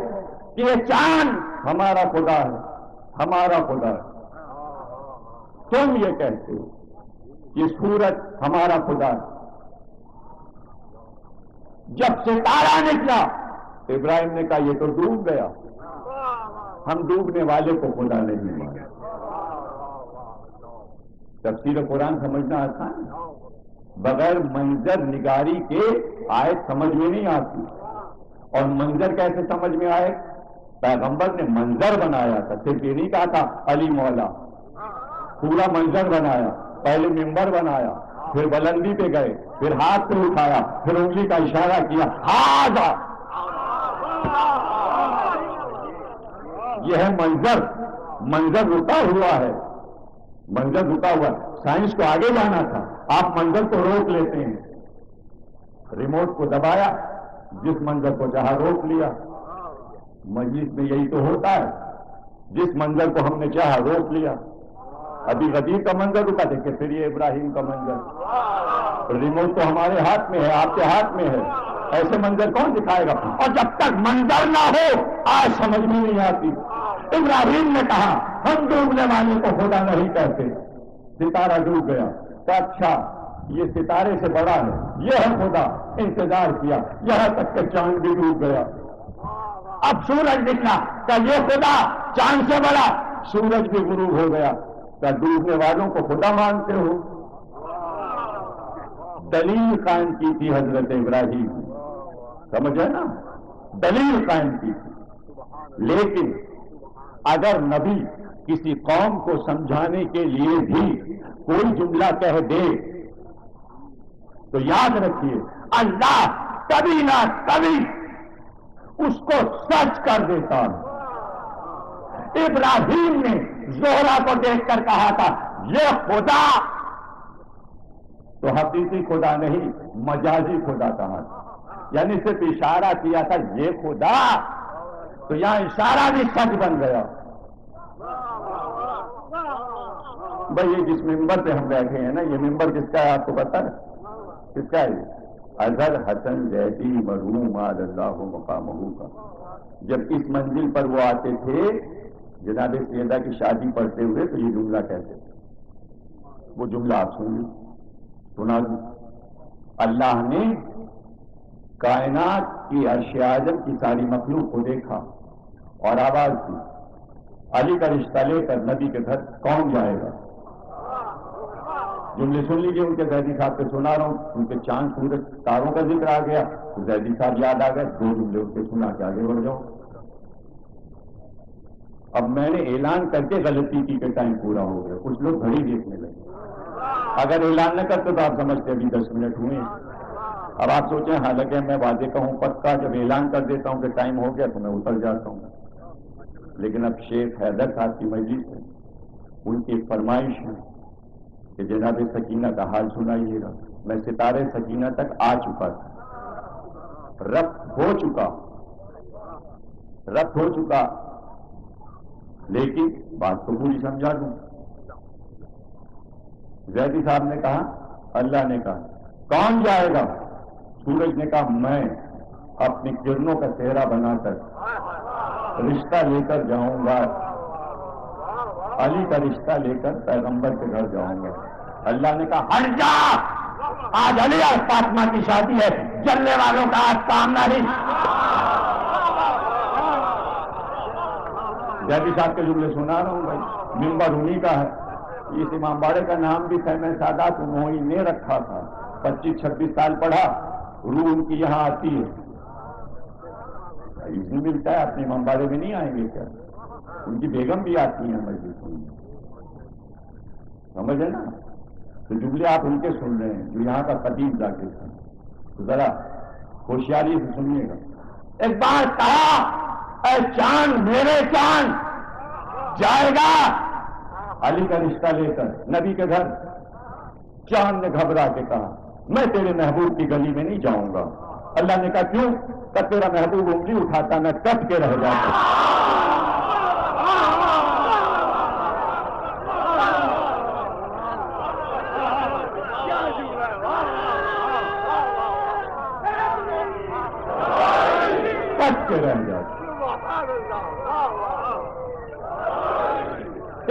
کہ یہ چاند ہمارا خدا ہے، ہمارا خدا ہے؟ تم یہ کہتے ہو یہ سورج ہمارا خدا ہے؟ جب ستارہ نکلا ابراہیم نے کہا یہ تو ڈوب گیا، ہم ڈوبنے والے کو خدا نہیں مانا۔ تفسیر قرآن سمجھنا آسان ہے، بغیر منظر نگاری کے آیت سمجھ میں نہیں آتی۔ اور منظر کیسے سمجھ میں آئے؟ پیغمبر نے منظر بنایا تھا، صرف یہ نہیں کہا تھا علی مولا، پورا منظر بنایا۔ پہلے ممبر بنایا، پھر بلندی پہ گئے، پھر ہاتھ پہ اٹھایا، پھر انگلی کا اشارہ کیا، ہاذا، یہ ہے منظر رکا ہوا ہے، منظر رکا ہوا ہے۔ سائنس کو آگے جانا تھا، آپ منظر کو روک لیتے ہیں، ریموٹ کو دبایا، جس منظر کو چاہا روک لیا۔ مجلس میں یہی تو ہوتا ہے، جس منظر کو ہم نے چاہا روک لیا۔ ابھی غدیر کا منظر رکا تھا کہ پھر یہ ابراہیم کا منظر، ریموٹ تو ہمارے ہاتھ میں ہے، آپ کے ہاتھ میں ہے، ایسے منظر کون دکھائے گا؟ اور جب تک منظر نہ ہو آج سمجھ میں نہیں آتی۔ ابراہیم نے کہا ہم ڈوبنے والے کو خدا نہیں کہتے، ستارہ ڈوب گیا تو اچھا یہ ستارے سے بڑا ہے، یہ ہے خدا، انتظار کیا یہاں تک کہ چاند بھی ڈوب گیا، اب سورج نکلا کہ یہ خدا چاند سے بڑا، سورج بھی غروب ہو گیا، کہ ڈوبنے والوں کو خدا مانتے ہو؟ دلیل قائم کی تھی حضرت ابراہیم، سمجھے نا، دلیل قائم کی تھی۔ لیکن اگر نبی کسی قوم کو سمجھانے کے لیے بھی کوئی جملہ کہہ دے تو یاد رکھیے اللہ کبھی نہ کبھی اس کو سچ کر دیتا ہے۔ ابراہیم نے زہرا کو دیکھ کر کہا تھا یہ خدا، تو حقیقی خدا نہیں مجازی خدا کہا تھا، یعنی صرف اشارہ کیا تھا یہ خدا، تو یہاں اشارہ بھی سچ بن گیا۔ بھائی یہ جس ممبر پہ ہم بیٹھے ہیں نا، یہ ممبر کس کا ہے آپ کو پتا ہے؟ کس کا ہے؟ اظہر حسن زیدی مرحوم آل اللہ مقامہ کا۔ جب اس منزل پر وہ آتے تھے جناب سیدہ کی شادی پڑھتے ہوئے تو یہ جملہ کہتے تھے، وہ جملہ آپ سنا دوں۔ اللہ نے کائنات کی عرش اعظم کی ساری مخلوق کو دیکھا اور آواز دی علی کا رشتہ لے کر نبی کے گھر کون جائے گا؟ جملے سن لیجیے، ان کے زیدی صاحب پہ سنا رہا ہوں، ان کے چاند سورج تاروں کا ذکر آ گیا تو زیدی صاحب یاد آ گئے، دو جملے ان کے سنا کے آگے بڑھ جاؤ۔ اب میں نے اعلان کر کے غلطی کی کہ ٹائم پورا ہو گیا، کچھ لوگ گھڑی دیکھنے لگے، اگر اعلان نہ کرتے تو آپ سمجھتے ابھی 10 منٹ ہوئے۔ اب آپ سوچیں حالانکہ میں واضح کہوں پکا، جب اعلان کر دیتا ہوں کہ ٹائم ہو گیا تو میں اتر جاتا ہوں، لیکن اب شیخ حیدر صاحب کی مجلس ہے، ان کی ایک فرمائش ہے کہ جناب سکینہ کا حال سنائیے گا۔ میں ستارے سکینہ تک آ چکا تھا، ربط ہو چکا، لیکن بات تو پوری سمجھا دوں۔ زیدی صاحب نے کہا، اللہ نے کہا کون جائے گا؟ سورج نے کہا میں اپنی کرنوں کا چہرہ بنا کر رشتہ لے کر جاؤں گا، علی کا رشتہ لے کر پیغمبر کے گھر جاؤں گا۔ اللہ نے کہا ہٹ جا، آج علی اور فاطمہ کی شادی ہے، جلنے والوں کا آج سامنا نہیں۔ زیدی صاحب کے جملے سنا رہا ہوں بھائی، ممبر انہی کا ہے۔ اس امام باڑے کا نام بھی خیمہ سادات انہوں نے رکھا تھا، 25-26 سال پڑھا، روح ان کی یہاں آتی ہے، اسی ملتا ہے، اپنے امام باڑے میں نہیں آئیں گے کیا؟ ان کی بیگم بھی آتی ہیں مجلس میں، سمجھے نا؟ تو جملے آپ ان کے سن رہے ہیں جو یہاں کا قدیم ذاکر تھا، تو ذرا ہوشیاری سے سنیے گا۔ ایک بار کہا اے چاند میرے چاند جائے گا علی کا رشتہ لے کر نبی کے گھر؟ چاند نے گھبرا کے کہا میں تیرے محبوب کی گلی میں نہیں جاؤں گا۔ اللہ نے کہا کیوں؟ کہ تیرا محبوب انگلی اٹھاتا میں کٹ کے رہ جاتا۔ کٹ کے رہ جاتا۔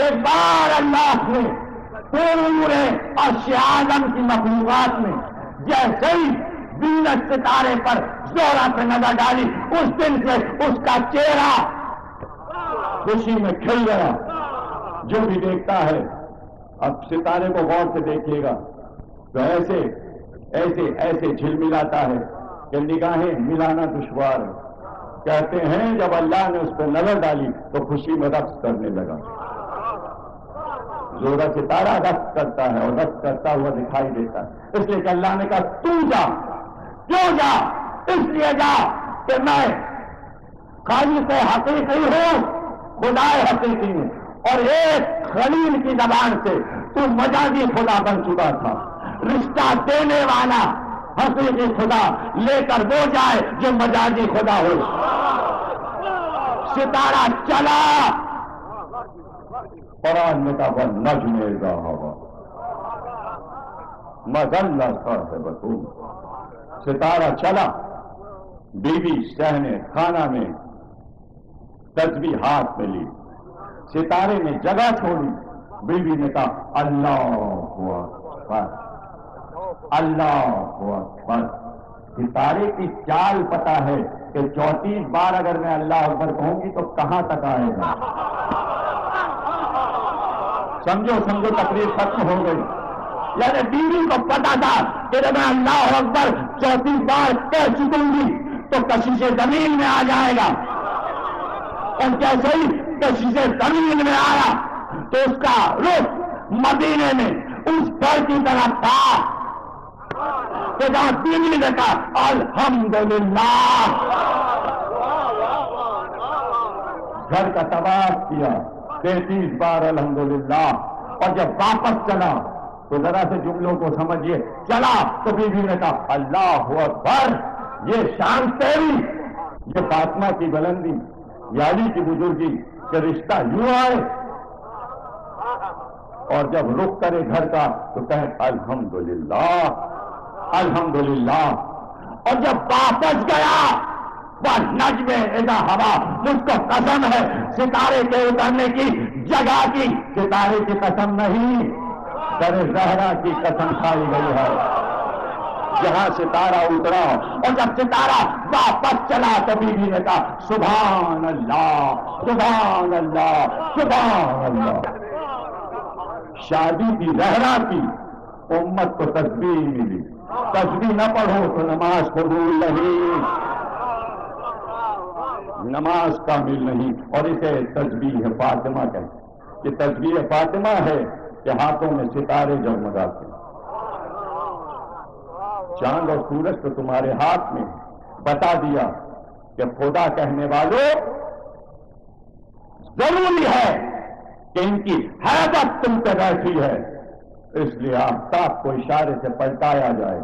ایک بار اللہ نے پورے عرش اعظم کی مخلوقات میں جیسے ہی وینس ستارے پر زہرا پہ نظر ڈالی، اس دن سے اس کا چہرہ خوشی میں کھل گیا۔ جو بھی دیکھتا ہے اب ستارے کو غور سے دیکھے گا تو ایسے ایسے ایسے جھلملاتا ہے کہ نگاہیں ملانا دشوار ہے۔ کہتے ہیں جب اللہ نے اس پہ نظر ڈالی تو خوشی میں رقص کرنے لگا۔ زورا ستارہ رقص کرتا ہے اور رقص کرتا ہوا دکھائی دیتا ہے، اس لیے کہ اللہ نے کہا تو جا. کیوں جا؟ اس لیے جا کہ میں خالق حقیقی ہوں، خدا حقیقی ہوں، اور ایک خلیل کی زبان سے تو مجازی خدا بن چکا تھا. رشتہ دینے والا حقیقی خدا لے کر وہ جائے جو مجازی خدا ہو. ستارہ چلا، قرآن میں کہا نجم اذا ہوا مظل صاحبکم. ستارہ چلا، بیوی صحن کھانا میں تسبیح ہاتھ میں لی، ستارے نے جگہ چھوڑی، بیوی نے کہا اللہ اکبر اللہ اکبر. ستارے کی چال پتا ہے کہ 34 بار اگر میں اللہ اکبر کہوں گی تو کہاں تک آئے گا. سمجھو تقریر ختم ہو گئی. یعنی بیوی کو پتا تھا کہ جب میں اللہ اکبر 34 بار کہہ چکوں گی تو کشش زمین میں آ جائے گا، اور جیسے ہی کشش زمین میں آیا تو اس کا رخ مدینے میں اس گھر کی طرف تھا کہ جہاں بیوی نے کہا الحمدللہ. گھر کا طواف کیا 33 بار الحمدللہ، اور جب واپس چلا تو ذرا سے جملوں کو سمجھیے. چلا تو بیوی نے کہا اللہ اکبر. یہ شان تیری، یہ فاطمہ کی بلندی، یہ علی کی بزرگی کہ رشتہ یوں آئے. اور جب رخ کرے گھر کا تو کہے الحمدللہ الحمدللہ. اور جب واپس گیا نجم اذا ہوا، مجھ کو قسم ہے ستارے کے اترنے کی جگہ کی، ستارے کی قسم نہیں، در زہرا کی قسم کھائی گئی ہے جہاں ستارہ اترا. اور جب ستارہ واپس چلا تو بیوی نے کہا سبحان اللہ سبحان اللہ سبحان اللہ. شادی کی زہرا کی امت کو تسبیح ملی. تسبیح نہ پڑھو تو نماز قبول نہیں، نماز کامل نہیں. اور اسے تسبیح فاطمہ کہتے ہیں. یہ تسبیح فاطمہ ہے کہ ہاتھوں میں ستارے جگمگاتے ہیں. چاند اور سورج تو تمہارے ہاتھ میں. بتا دیا کہ خدا کہنے والوں ضروری ہے کہ ان کی حیبت تم پہ بیٹھی ہے، اس لیے آفتاب کو اشارے سے پلٹایا جائے،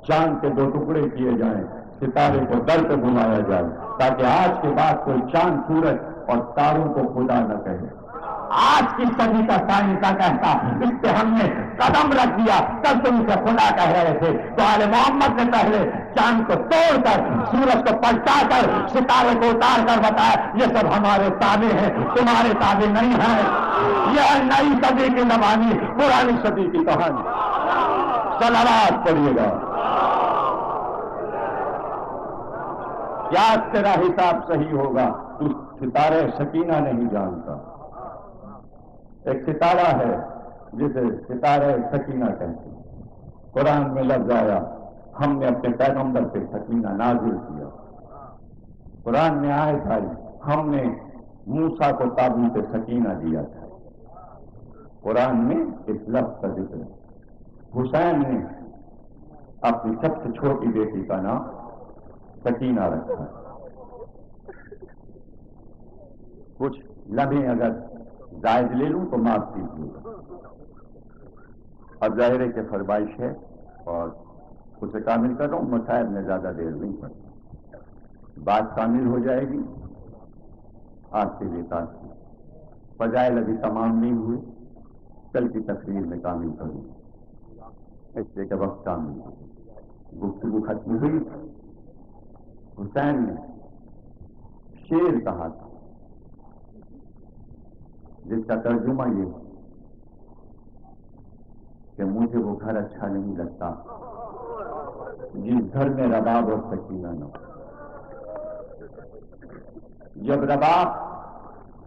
چاند کے 2 ٹکڑے کیے جائیں، ستارے کو در پہ گھمایا جائے، تاکہ آج کے بعد کوئی چاند سورج اور تاروں کو خدا نہ کہے. آج کی صدی کا سائنسداں کہتا اس پہ ہم نے قدم رکھ دیا، کل تم سے خدا کہہ رہے تھے. تو آل محمد نے پہلے چاند کو توڑ کر سورج کو پلٹا کر ستارے کو اتار کر بتایا یہ سب ہمارے تابع ہیں، تمہارے تابع نہیں ہیں. یہ نئی صدی کی زبانی، پرانی صدی کی کہانی. صلوات پڑھیے گا. کیا تیرا حساب صحیح ہوگا؟ تو ستارے سکینہ نہیں جانتا. ایک ستارہ ہے جسے ستارہ سکینہ کہتے ہیں. قرآن میں لفظ آیا ہم نے اپنے پیغمبر پہ سکینہ نازل کیا. قرآن میں آیت آئی ہم نے موسیٰ کو تابوت سکینہ دیا تھا. قرآن میں اس لفظ کا ذکر ہے. حسین نے اپنی سب سے چھوٹی بیٹی کا نام سکینہ رکھا. کچھ لمحے اگر زائد لے لوں تو معاف کیجیے. اب ظاہر ہے کہ فرمائش ہے اور اسے کامل کر رہا ہوں. مسائل میں زیادہ دیر نہیں پڑتی، بات کامل ہو جائے گی. آج کے لیے کافی. فضائل ابھی تمام نہیں ہوئے، کل کی تقریر میں کامل کروں اس لیے کہ وقت کامل ہو. گفتگو ختم ہوئی. حسین نے شعر کہا تھا جس کا ترجمہ یہ کہ مجھے وہ گھر اچھا نہیں لگتا جس گھر میں رباب اور سکینہ نہ ہو. جب رباب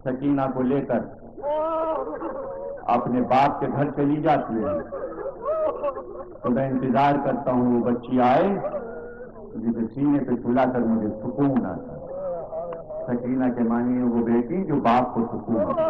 سکینہ کو لے کر اپنے باپ کے گھر چلی جاتی ہے تو میں انتظار کرتا ہوں وہ بچی آئے جسے سینے پہ سلا کر مجھے سکون آتا. سکینہ کے معنی ہے وہ بیٹی جو باپ کو سکون آتا.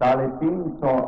350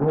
2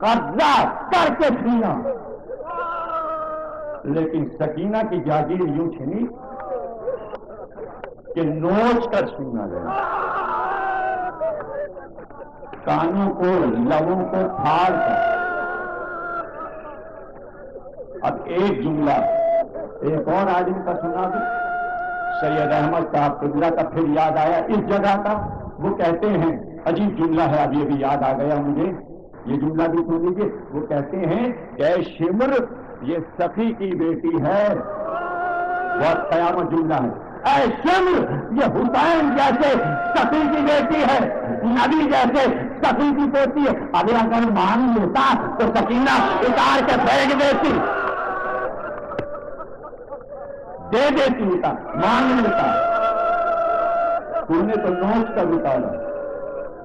قبضہ کر کے چھینا، لیکن سکینہ کی جاگیر یوں چھینی کہ نوچ کر چھینا لینا، کانوں کو لبوں کو پھاڑ کر۔ اب ایک جملہ ایک اور آدمی کا سنا دوں، سید احمد صاحب قبلہ کا پھر یاد آیا اس جگہ کا۔ وہ کہتے ہیں، عجیب جملہ ہے، ابھی ابھی یاد آ گیا مجھے، یہ جملہ بھی سن لیجیے۔ وہ کہتے ہیں کہ اے شمر یہ سخی کی بیٹی ہے، بہت قیامت جملہ ہے۔ اے شمر یہ حسین جیسے سخی کی بیٹی ہے، نبی جیسے سخی کی پوتی ہے۔ ابھی اگر مان لیتا تو سکینہ اتار کے پھینک دیتی، دے دیتی ہوتا، مان لیتا۔ تو نے تو نوچ کر اتارا،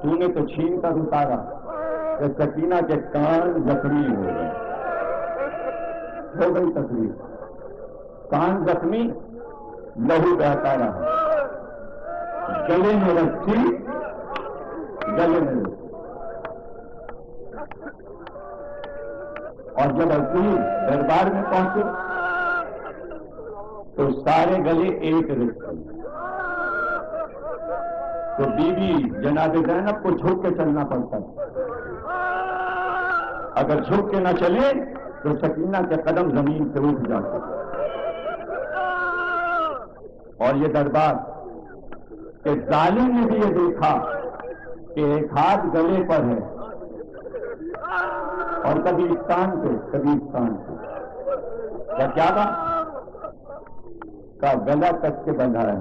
تو نے تو چھین کر اتارا کہ سکینہ کے کان زخمی ہو گئے، ہو گئی تکلیف، کان زخمی، لہو بہتا رہا، گلے میں رسی، گلے میں رسی۔ اور جب حضور دربار میں پہنچے تو سارے گلے ایک رسی، تو بی بی جناب زینب کو جھک کے چلنا پڑتا ہے، اگر جھک کے نہ چلے تو سکینہ کے قدم زمین سے اٹھ جاتے۔ اور یہ دربار کہ ظالم نے بھی یہ دیکھا کہ ایک ہاتھ گلے پر ہے، اور کبھی اس کان پہ کبھی اس کان پہ، کیا تھا کا گلا کس کے بندھا ہے،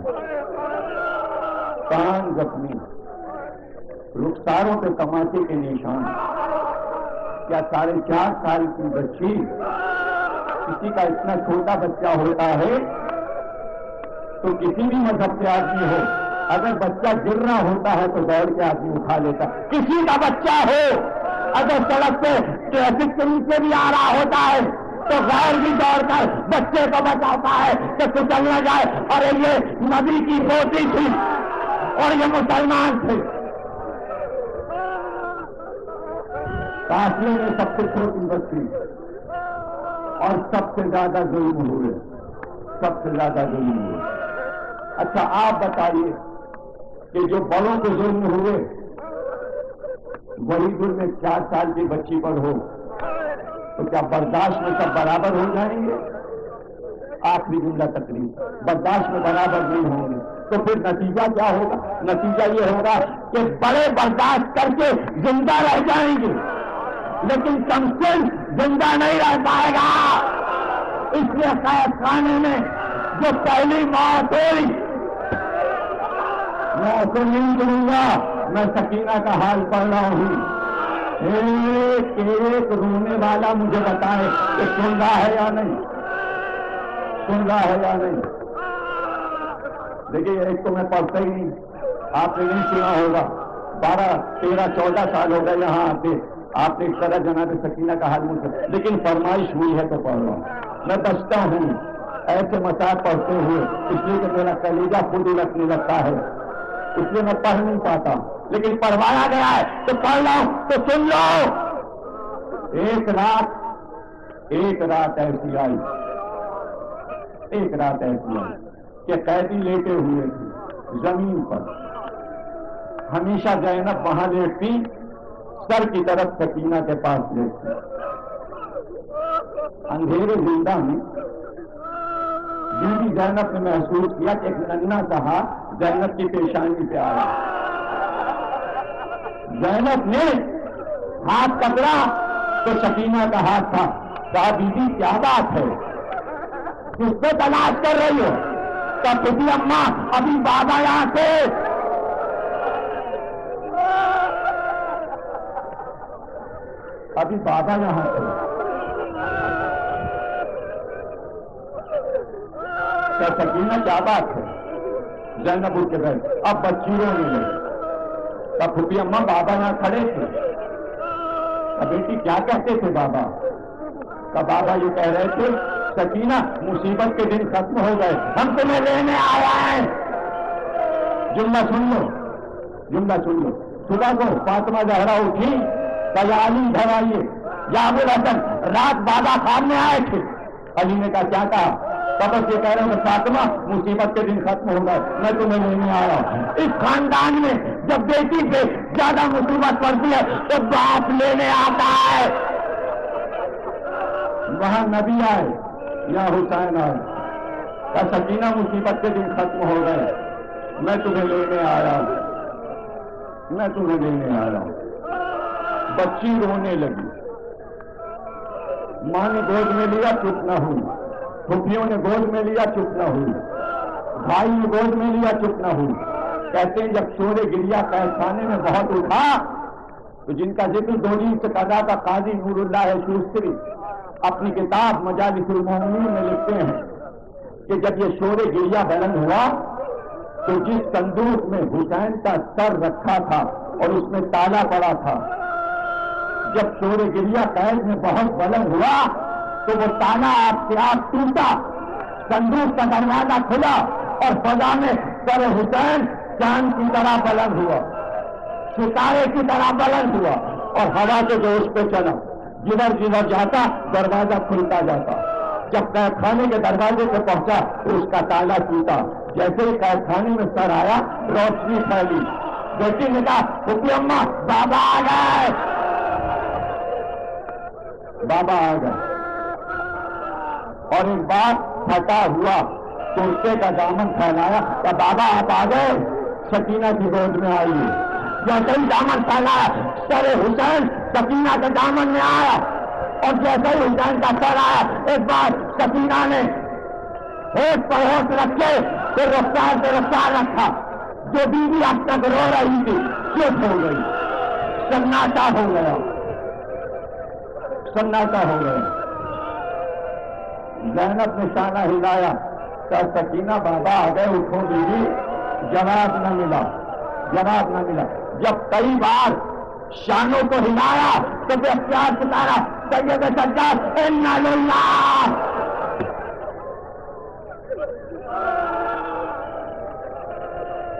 کان زخمی، رخساروں پہ تماچے کے نشان۔ کیا 4.5 سال کی بچی، کسی کا اتنا چھوٹا بچہ ہوتا ہے تو کسی بھی مذہب کے آدمی ہو، اگر بچہ گر رہا ہوتا ہے تو دوڑ کے آدمی اٹھا لیتا۔ کسی کا بچہ ہو اگر سڑک پہ ٹریفک کے نیچے بھی آ رہا ہوتا ہے تو غیر بھی دوڑ کر بچے کو بچاتا ہے کہ کچل نہ جائے۔ اور یہ نبی کی پوتی تھی اور یہ مسلمان تھے۔ قافلے میں سب سے چھوٹی بچی اور سب سے زیادہ ظلم ہوئے، سب سے زیادہ ظلم ہوئے۔ اچھا آپ بتائیے کہ جو بڑوں کے ظلم ہوئے وہی ظلم 4 سال کی بچی پر ہو تو کیا برداشت میں سب برابر ہو جائیں گے؟ آخری جملہ تقریر، برداشت میں برابر نہیں ہوں گے تو پھر نتیجہ کیا ہوگا؟ نتیجہ یہ ہوگا کہ بڑے برداشت کر کے زندہ رہ جائیں گے لیکن کم سن زندہ نہیں رہ پائے گا۔ اس لیے قید خانے میں جو پہلی موت ہوئی، میں اسے نہیں کروں گا، میں سکینہ کا حال پڑھ رہا ہوں۔ ایک ایک رونے والا مجھے بتائے کہ سن رہا ہے یا نہیں، سن رہا ہے یا نہیں۔ دیکھیے ایک تو میں پڑھتا ہی نہیں، آپ نے نہیں سنا ہوگا، 12 13 14 سال ہو گئے یہاں آتے، آپ نے اس طرح جناب سکینہ کا حال مجھے، لیکن فرمائش ہوئی ہے تو پڑھ رہا ہوں۔ میں بچتا ہوں ایسے مسائل پڑھتے ہوئے، اس لیے کہ میرا کلیجہ خود ہی رکھنے لگتا ہے، اس لیے میں پڑھ نہیں پاتا، لیکن پڑھوایا گیا ہے تو پڑھ لو تو سن لو۔ ایک رات ایسی آئی، ایک رات ایسی آئی کہ قیدی لیٹے ہوئے تھے زمین پر، ہمیشہ زینب وہاں لیٹتی، سر کی طرف سکینہ کے پاس لیٹتی۔ اندھیرے زندہ میں بی بی زینب نے محسوس کیا کہ ایک ننھا سا ہاتھ زینب کی پیشانی پہ آیا۔ زینب نے ہاتھ پکڑا تو سکینہ کا ہاتھ تھا۔ کہا بی بی کیا بات ہے، کس کو تلاش کر رہی ہو؟ کہا پھوپھی اماں ابھی بابا یہاں تھے۔ ابھی بابا یہاں تھے۔ سکینہ کیا بات ہے؟ زینب اٹھ کے بیٹھ، اب بچی رونے لگی۔ تب پھوپھی اماں بابا یہاں کھڑے تھے۔ بیٹی کیا کہتے تھے بابا؟ تب بابا یہ کہہ رہے تھے سکینہ مصیبت کے دن ختم ہو گئے، ہم تمہیں لینے آیا ہے۔ جملہ سن لو، جملہ سن لو۔ صبح کو فاطمہ زہرا اٹھی، علی گھر آئیے، یا ابو الحسن رات بابا خواب میں آئے تھے. علی نے کہا کیا کہا؟ بس یہ کہہ رہے ہیں فاطمہ مصیبت کے دن ختم ہو گئے, میں تمہیں لینے آیا ہوں. اس خاندان میں جب بیٹی پہ زیادہ مصیبت پڑتی ہے تو باپ لینے آتا ہے. وہاں نبی آئے یا حسین آئے, کیا سکینہ مصیبت کے دن ختم ہو گئے, میں تمہیں لینے آیا ہوں, میں تمہیں لینے آیا ہوں. بچی رونے لگی, ماں نے گود میں لیا چپ نہ ہوئی, پھوپھیوں نے گود میں لیا چپ نہ ہوئی, بھائی نے گود میں لیا چپ نہ ہوئی. کہتے ہیں جب شور گریا قید خانے میں بہت اٹھا تو جن کا ذکر 2 دن سے کر رہا تھا قاضی نور اللہ شوستری اپنی کتاب مجالس المومنین میں لکھتے ہیں کہ جب یہ شور گریا بلند ہوا تو جس صندوق میں حسین کا سر رکھا تھا اور اس میں تالا پڑا تھا, جب شور گریا قید میں بہت بلند ہوا تو وہ تالا آپ سے آپ ٹوٹا, صندوق کا دروازہ کھلا اور فضا میں سر حسین چاند کی طرح بلند ہوا, ستارے کی طرح بلند ہوا اور ہوا کے جوش پہ چلا. جدھر جدھر جاتا دروازہ کھلتا جاتا. جب قید خانے کے دروازے پہ پہنچا تو اس کا تالا ٹوٹا. جیسے ہی قید خانے میں سر آیا روشنی پھیلی. بیٹی نے کہا پھوپھی اماں بابا آ گئے, بابا آ گئے. اور ایک بار پھٹا ہوا کرتے کا دامن پھیلایا کہ بابا آپ آ گئے, سکینہ کی گود میں آئیے. جیسے ہی دامن پھیلایا سر حسین سکینہ کے دامن میں آیا, اور جیسے ہی حسین کا سر آیا ایک بار سکینہ نے ہوش پر ہوش رکھے پھر رفتار سے رفتار رکھا. جو بیوی اب تک رو رہی تھی چپ ہو گئی, سناٹا ہو گیا, سناٹا ہو گیا. زینب نے شانہ ہلایا کہ سکینہ بابا آ گئے اٹھو بیوی. جواب نہ ملا, جواب نہ ملا. جب کئی بار شانوں کو ہلایا تو بے اختیار ستارا سید سجاد انا للہ.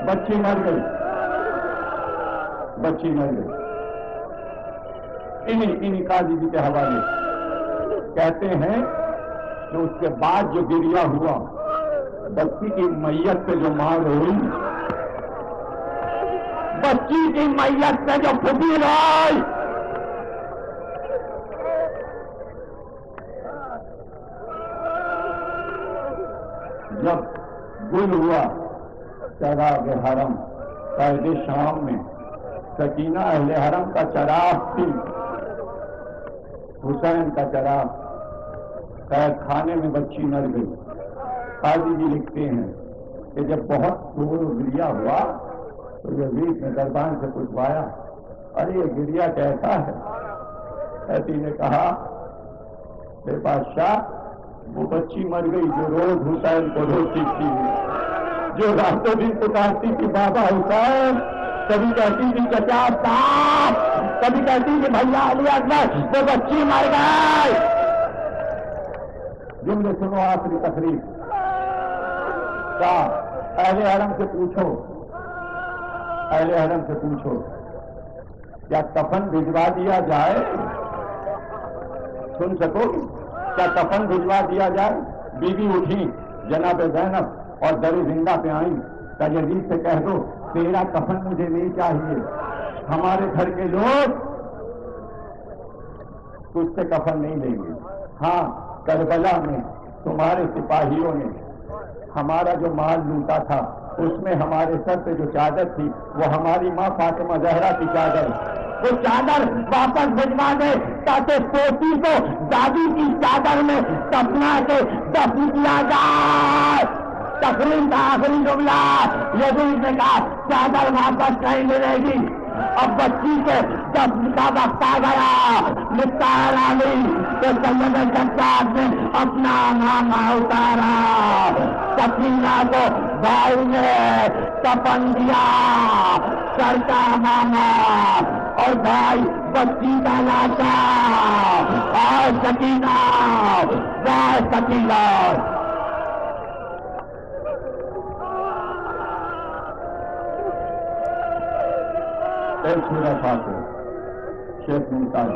بچی مر گئی, بچی مر گئی. انہی قاضی جی کے حوالے کہتے ہیں کہ اس کے بعد جو گریا ہوا بچی کی میت پہ جو مار ہوئی, بچی کی میت پہ جو پھوپھی روئی, جب گل ہوا چراغ حرم قید شام میں, سکینہ اہل حرم کا چراغ تھی, حسین کا چراغ. قید خانے میں بچی مر گئی. قاضی جی لکھتے ہیں کہ جب بہت شور و گریا ہوا تو یزید نے دربان سے پوچھوایا ارے یہ گریا کیسا ہے؟ ایسی نے کہا بے بادشاہ وہ بچی مر گئی جو روز حسین کو روتی تھی, جو راتوں دن پکارتی تھی بابا حسین. کبھی کہتی تھی چچا صاحب, کبھی کہتی تھی بھیا علی اکبر, وہ بچی مر گئی. جملے سنو آخری تقریر کا. اہل حرم سے پوچھو, اہل حرم سے پوچھو کیا کفن بھجوا دیا جائے؟ سن سکو گی؟ کیا کفن بھجوا دیا جائے؟ بیوی اٹھی جناب زینب اور در زندہ پہ آئیں. کہ یزید سے کہہ دو تیرا کفن مجھے نہیں چاہیے, ہمارے گھر کے لوگ تجھ سے کفن نہیں لیں گے. ہاں کربلا میں تمہارے سپاہیوں نے ہمارا جو مال لوٹا تھا اس میں ہمارے سر پہ جو چادر تھی وہ ہماری ماں فاطمہ زہرا کی چادر, وہ چادر واپس بھجوا دے تاکہ پوتی کو دادی کی چادر میں دفنا کے دفن کیا جائے. تقریر کا آخری جملہ یزید نے کہا چادر واپس نہیں ملے گی. اب بچی کے دفن کا وقت آ گیا. لکھتا ہے راوی کہ سید سجاد نے اپنا نامہ اتارا, سکینہ کو بھائی نے کفن دیا, سر کا ماما اور بھائی بچی کا لاتا. اور سکینہ بھائی سکینہ شیخ ممتاز